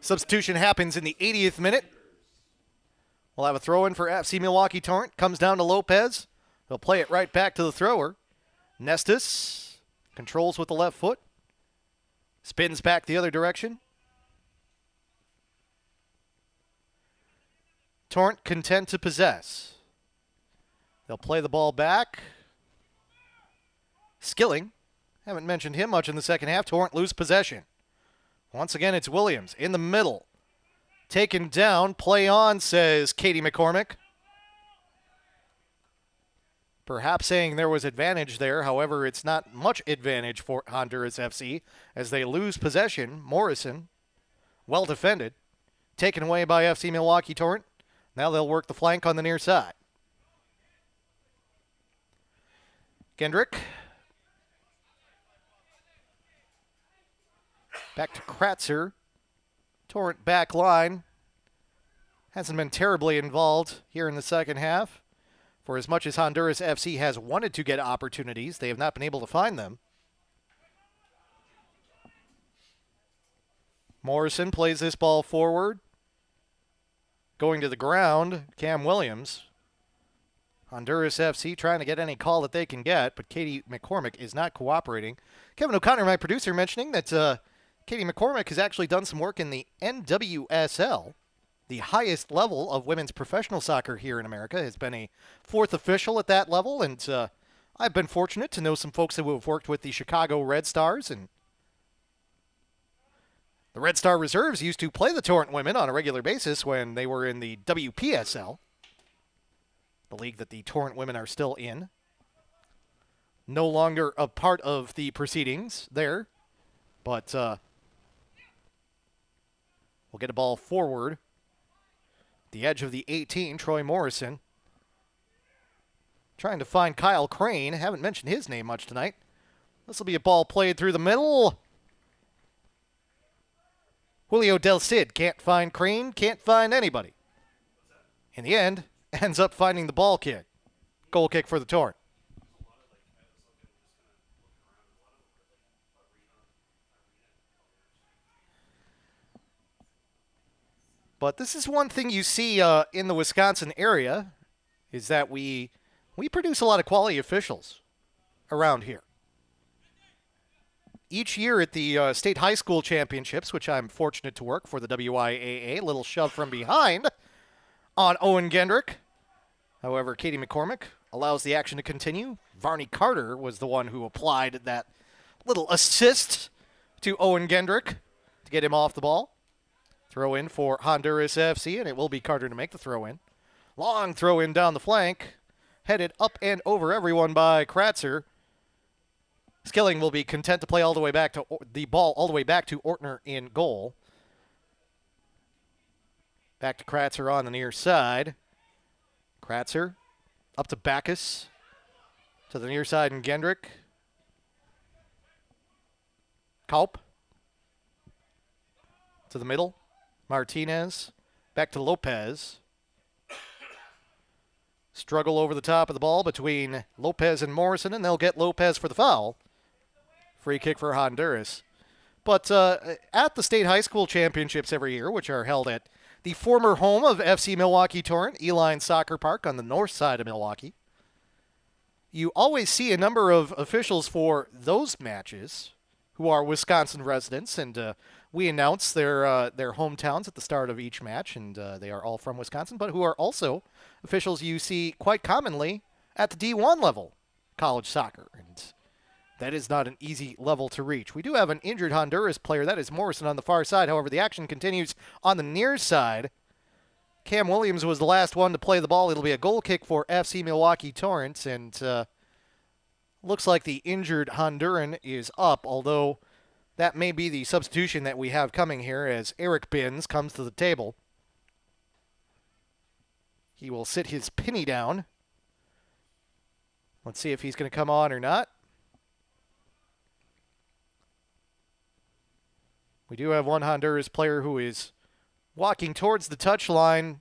Substitution happens in the 80th minute. We'll have a throw-in for FC Milwaukee Torrent. Comes down to Lopez. He'll play it right back to the thrower. Nestis controls with the left foot. Spins back the other direction. Torrent content to possess. They'll play the ball back. Skilling. Haven't mentioned him much in the second half. Torrent lose possession. Once again, it's Williams in the middle. Taken down. Play on, says Katie McCormick. Perhaps saying there was advantage there. However, it's not much advantage for Honduras FC as they lose possession. Morrison, well defended. Taken away by FC Milwaukee Torrent. Now they'll work the flank on the near side. Gendrick. Back to Kratzer. Torrent back line. Hasn't been terribly involved here in the second half. For as much as Honduras FC has wanted to get opportunities, they have not been able to find them. Morrison plays this ball forward. Going to the ground, Cam Williams. Honduras FC trying to get any call that they can get, but Katie McCormick is not cooperating. Kevin O'Connor, my producer, mentioning that Katie McCormick has actually done some work in the NWSL, the highest level of women's professional soccer here in America, has been a 4th official at that level, and I've been fortunate to know some folks who have worked with the Chicago Red Stars, and the Red Star Reserves used to play the Torrent women on a regular basis when they were in the WPSL, the league that the Torrent women are still in. No longer a part of the proceedings there, but we'll get a ball forward. The edge of the 18, Troy Morrison. Trying to find Kyle Crane. Haven't mentioned his name much tonight. This will be a ball played through the middle. Julio Del Cid can't find Crane, can't find anybody. In the end, ends up finding the ball kick. Goal kick for the Torrent. But this is one thing you see in the Wisconsin area, is that we produce a lot of quality officials around here. Each year at the State High School Championships, which I'm fortunate to work for the WIAA, little shove from behind on Owen Gendrick. However, Katie McCormick allows the action to continue. Varney Carter was the one who applied that little assist to Owen Gendrick to get him off the ball. Throw in for Honduras FC, and it will be Carter to make the throw in. Long throw in down the flank. Headed up and over everyone by Kratzer. Skilling will be content to play all the way back to the ball all the way back to Ortner in goal. Back to Kratzer on the near side. Kratzer up to Backus. To the near side and Gendrick. Kaup. To the middle. Martinez. Back to Lopez. Struggle over the top of the ball between Lopez and Morrison, and they'll get Lopez for the foul. Free kick for Honduras. But at the state high school championships every year, which are held at the former home of FC Milwaukee Torrent, Eline Soccer Park on the north side of Milwaukee, you always see a number of officials for those matches who are Wisconsin residents, and we announce their hometowns at the start of each match, and they are all from Wisconsin, but who are also officials you see quite commonly at the D1 level, college soccer, and that is not an easy level to reach. We do have an injured Honduras player. That is Morrison on the far side. However, the action continues on the near side. Cam Williams was the last one to play the ball. It'll be a goal kick for FC Milwaukee Torrent, and looks like the injured Honduran is up, although that may be the substitution that we have coming here as Eric Binns comes to the table. He will sit his penny down. Let's see if he's going to come on or not. We do have one Honduras player who is walking towards the touchline,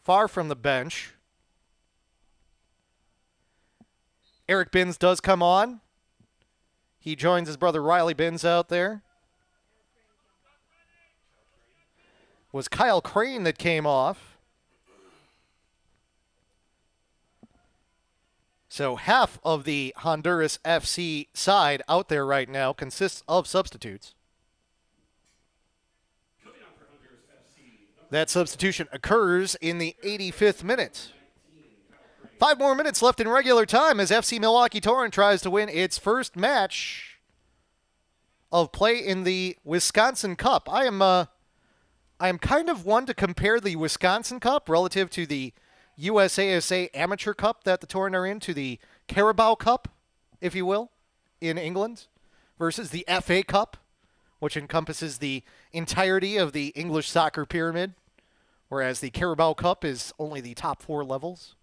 far from the bench. Eric Binns does come on. He joins his brother Riley Binns out there. Was Kyle Crane that came off. So half of the Honduras FC side out there right now consists of substitutes. That substitution occurs in the 85th minute. 5 more minutes left in regular time as FC Milwaukee Torrent tries to win its first match of play in the Wisconsin Cup. I am kind of one to compare the Wisconsin Cup relative to the USASA Amateur Cup that the Torrent are in, to the Carabao Cup, if you will, in England, versus the FA Cup, which encompasses the entirety of the English soccer pyramid, whereas the Carabao Cup is only the top 4 levels.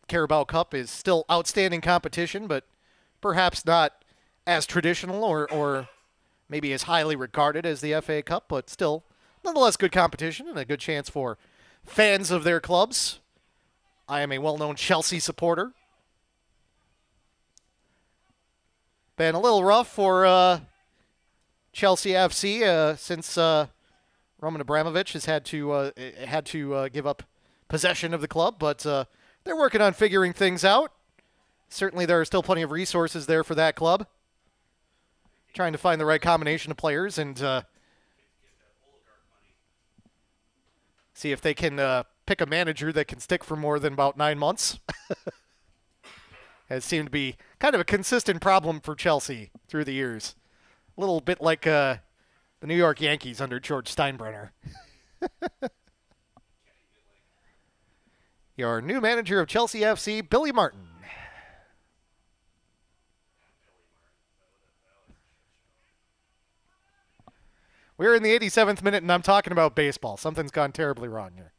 Carabao Cup is still outstanding competition, but perhaps not as traditional or maybe as highly regarded as the FA Cup, but still nonetheless good competition and a good chance for fans of their clubs. I am a well-known Chelsea supporter. Been a little rough for Chelsea FC since Roman Abramovich has had to give up possession of the club, but they're working on figuring things out. Certainly there are still plenty of resources there for that club. Trying to find the right combination of players and see if they can pick a manager that can stick for more than about 9 months. Has seemed to be kind of a consistent problem for Chelsea through the years. A little bit like the New York Yankees under George Steinbrenner. Your new manager of Chelsea FC, Billy Martin. We're in the 87th minute, and I'm talking about baseball. Something's gone terribly wrong here.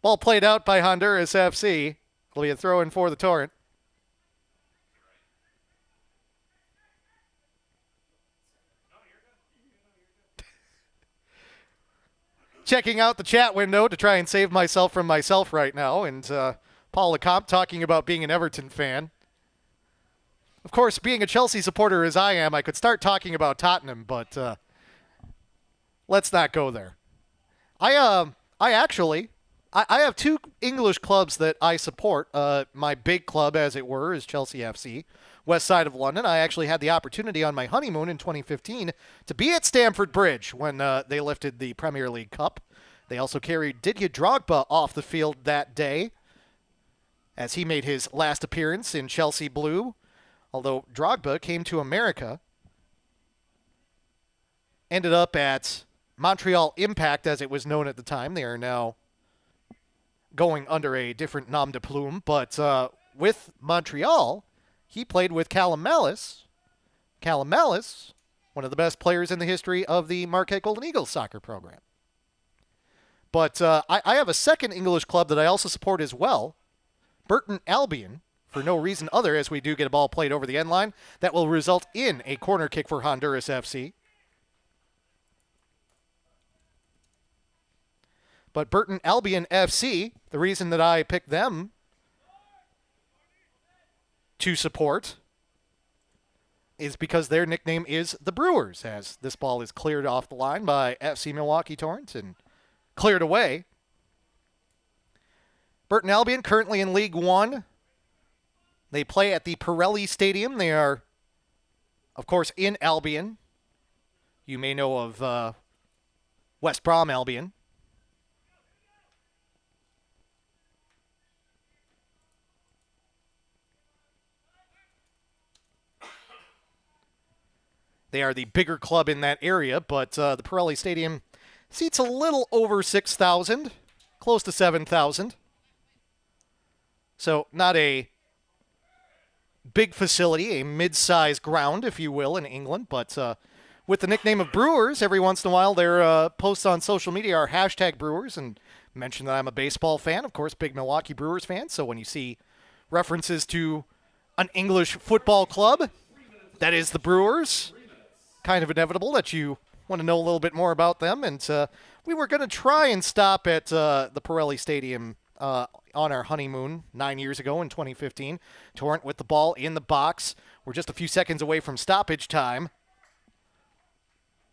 Ball played out by Honduras FC. It'll be a throw-in for the Torrent. Checking out the chat window to try and save myself from myself right now, and Paul Lecomte talking about being an Everton fan. Of course, being a Chelsea supporter as I am, I could start talking about Tottenham, but let's not go there. I have 2 English clubs that I support. My big club, as it were, is Chelsea FC, west side of London. I actually had the opportunity on my honeymoon in 2015 to be at Stamford Bridge when they lifted the Premier League Cup. They also carried Didier Drogba off the field that day as he made his last appearance in Chelsea blue. Although Drogba came to America, ended up at Montreal Impact, as it was known at the time. They are now going under a different nom de plume, but with Montreal, he played with Callum Mallis. Callum Mallis, one of the best players in the history of the Marquette Golden Eagles soccer program. But I have a second English club that I also support as well, Burton Albion, for no reason other as we do get a ball played over the end line. That will result in a corner kick for Honduras FC. But Burton Albion FC, the reason that I picked them to support is because their nickname is the Brewers, as this ball is cleared off the line by FC Milwaukee Torrent and cleared away. Burton Albion currently in League One. They play at the Pirelli Stadium. They are, of course, in Albion. You may know of West Brom Albion. They are the bigger club in that area, but the Pirelli Stadium seats a little over 6,000, close to 7,000. So not a big facility, a mid-sized ground, if you will, in England. But with the nickname of Brewers, every once in a while their posts on social media are hashtag Brewers, and mention that I'm a baseball fan, of course, big Milwaukee Brewers fan. So when you see references to an English football club, that is the Brewers, kind of inevitable that you want to know a little bit more about them. And we were going to try and stop at the Pirelli Stadium on our honeymoon 9 years ago in 2015. Torrent with the ball in the box. We're just a few seconds away from stoppage time,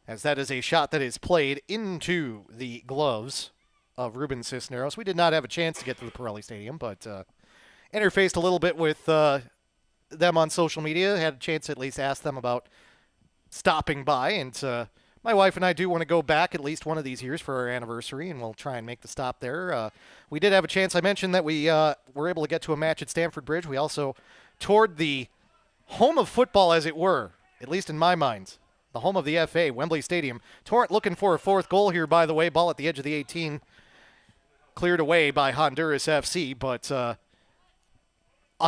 as that is a shot that is played into the gloves of Ruben Cisneros. We did not have a chance to get to the Pirelli Stadium, but interfaced a little bit with them on social media. Had a chance to at least ask them about stopping by, and my wife and I do want to go back at least one of these years for our anniversary, and we'll try and make the stop there. We did have a chance. I mentioned that we were able to get to a match at Stamford Bridge. We also toured the home of football, as it were, at least in my mind, the home of the FA, Wembley Stadium. Torrent looking for a fourth goal here, by the way. Ball at the edge of the 18, cleared away by Honduras FC, but a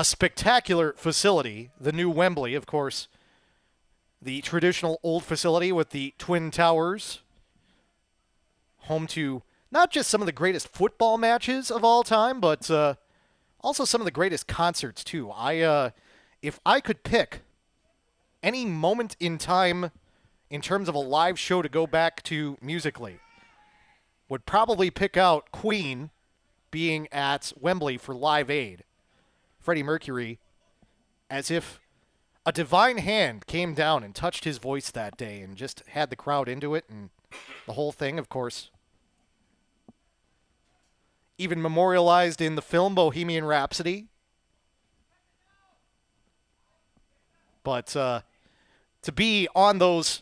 spectacular facility, the new Wembley, of course. The traditional old facility with the Twin Towers, home to not just some of the greatest football matches of all time, but also some of the greatest concerts, too. If I could pick any moment in time in terms of a live show to go back to musically, would probably pick out Queen being at Wembley for Live Aid. Freddie Mercury, as if a divine hand came down and touched his voice that day and just had the crowd into it, and the whole thing, of course, even memorialized in the film Bohemian Rhapsody. But to be on those,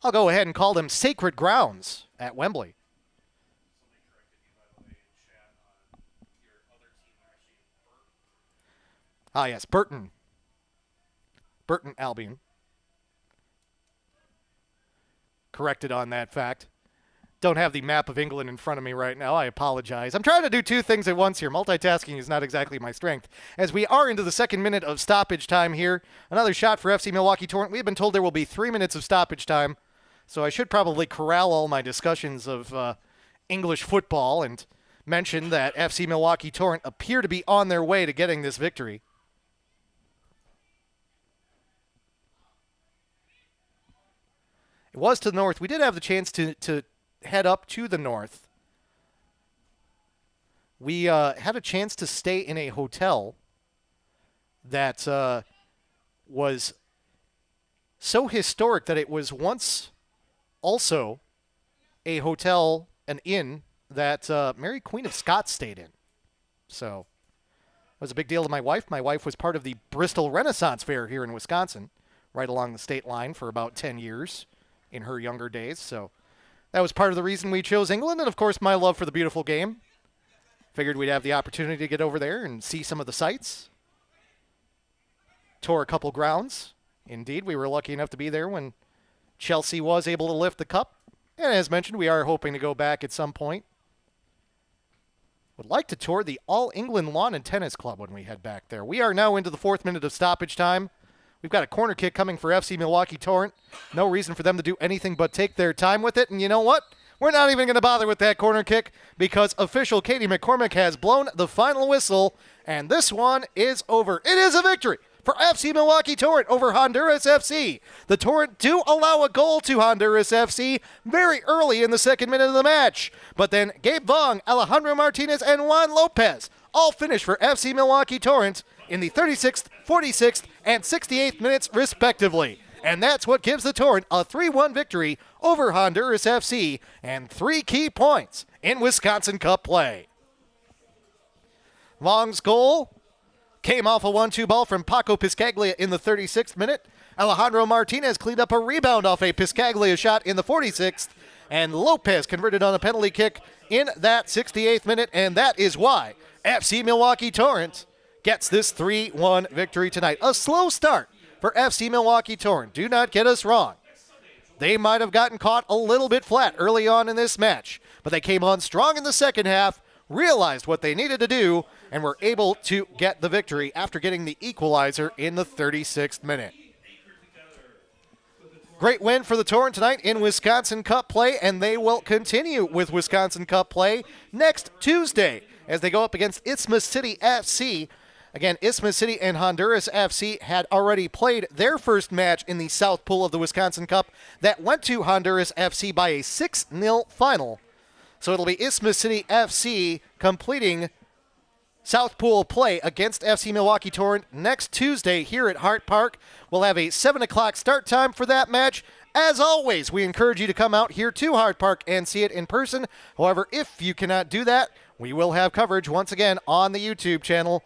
I'll go ahead and call them sacred grounds at Wembley. Ah, yes, Burton Albion. Corrected on that fact. Don't have the map of England in front of me right now. I apologize. I'm trying to do two things at once here. Multitasking is not exactly my strength. As we are into the second minute of stoppage time here, another shot for FC Milwaukee Torrent. We have been told there will be 3 minutes of stoppage time, so I should probably corral all my discussions of English football and mention that FC Milwaukee Torrent appear to be on their way to getting this victory. It was to the north. We did have the chance to head up to the north. We had a chance to stay in a hotel that was so historic that it was once also a hotel, an inn, that Mary Queen of Scots stayed in. So it was a big deal to my wife. My wife was part of the Bristol Renaissance Fair here in Wisconsin, right along the state line for about 10 years in her younger days. So that was part of the reason we chose England, and of course my love for the beautiful game. Figured we'd have the opportunity to get over there and see some of the sights. Tour a couple grounds. Indeed, we were lucky enough to be there when Chelsea was able to lift the cup. And as mentioned, we are hoping to go back at some point. Would like to tour the All England Lawn and Tennis Club when we head back there. We are now into the 4th minute of stoppage time. We've got a corner kick coming for FC Milwaukee Torrent. No reason for them to do anything but take their time with it. And you know what? We're not even going to bother with that corner kick because official Katie McCormick has blown the final whistle, and this one is over. It is a victory for FC Milwaukee Torrent over Honduras FC. The Torrent do allow a goal to Honduras FC very early in the second minute of the match, but then Gabe Vong, Alejandro Martinez, and Juan Lopez all finish for FC Milwaukee Torrent in the 36th, 46th, and 68th minutes respectively. And that's what gives the Torrent a 3-1 victory over Honduras FC and 3 key points in Wisconsin Cup play. Vong's goal came off a 1-2 ball from Paco Piscaglia in the 36th minute. Alejandro Martinez cleaned up a rebound off a Piscaglia shot in the 46th. And Lopez converted on a penalty kick in that 68th minute. And that is why FC Milwaukee Torrent gets this 3-1 victory tonight. A slow start for FC Milwaukee Torrent. Do not get us wrong. They might have gotten caught a little bit flat early on in this match, but they came on strong in the second half, realized what they needed to do, and were able to get the victory after getting the equalizer in the 36th minute. Great win for the Torrent tonight in Wisconsin Cup play, and they will continue with Wisconsin Cup play next Tuesday as they go up against Isthmus City FC. Again, Isthmus City and Honduras FC had already played their first match in the South Pool of the Wisconsin Cup that went to Honduras FC by a 6-0 final. So it'll be Isthmus City FC completing South Pool play against FC Milwaukee Torrent next Tuesday here at Hart Park. We'll have a 7 o'clock start time for that match. As always, we encourage you to come out here to Hart Park and see it in person. However, if you cannot do that, we will have coverage once again on the YouTube channel.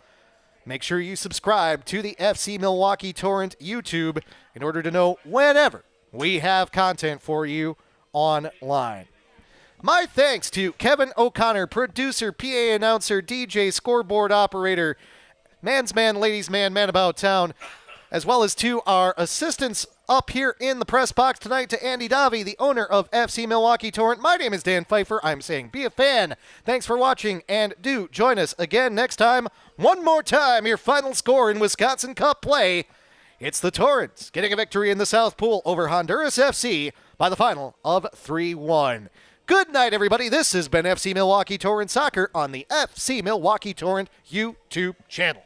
Make sure you subscribe to the FC Milwaukee Torrent YouTube in order to know whenever we have content for you online. My thanks to Kevin O'Connor, producer, PA announcer, DJ, scoreboard operator, man's man, ladies man, man about town, as well as to our assistants up here in the press box tonight, to Andy Davi, the owner of FC Milwaukee Torrent. My name is Dan Pfeiffer. I'm saying be a fan. Thanks for watching, and do join us again next time. One more time, your final score in Wisconsin Cup play. It's the Torrents getting a victory in the South Pool over Honduras FC by the final of 3-1. Good night, everybody. This has been FC Milwaukee Torrent Soccer on the FC Milwaukee Torrent YouTube channel.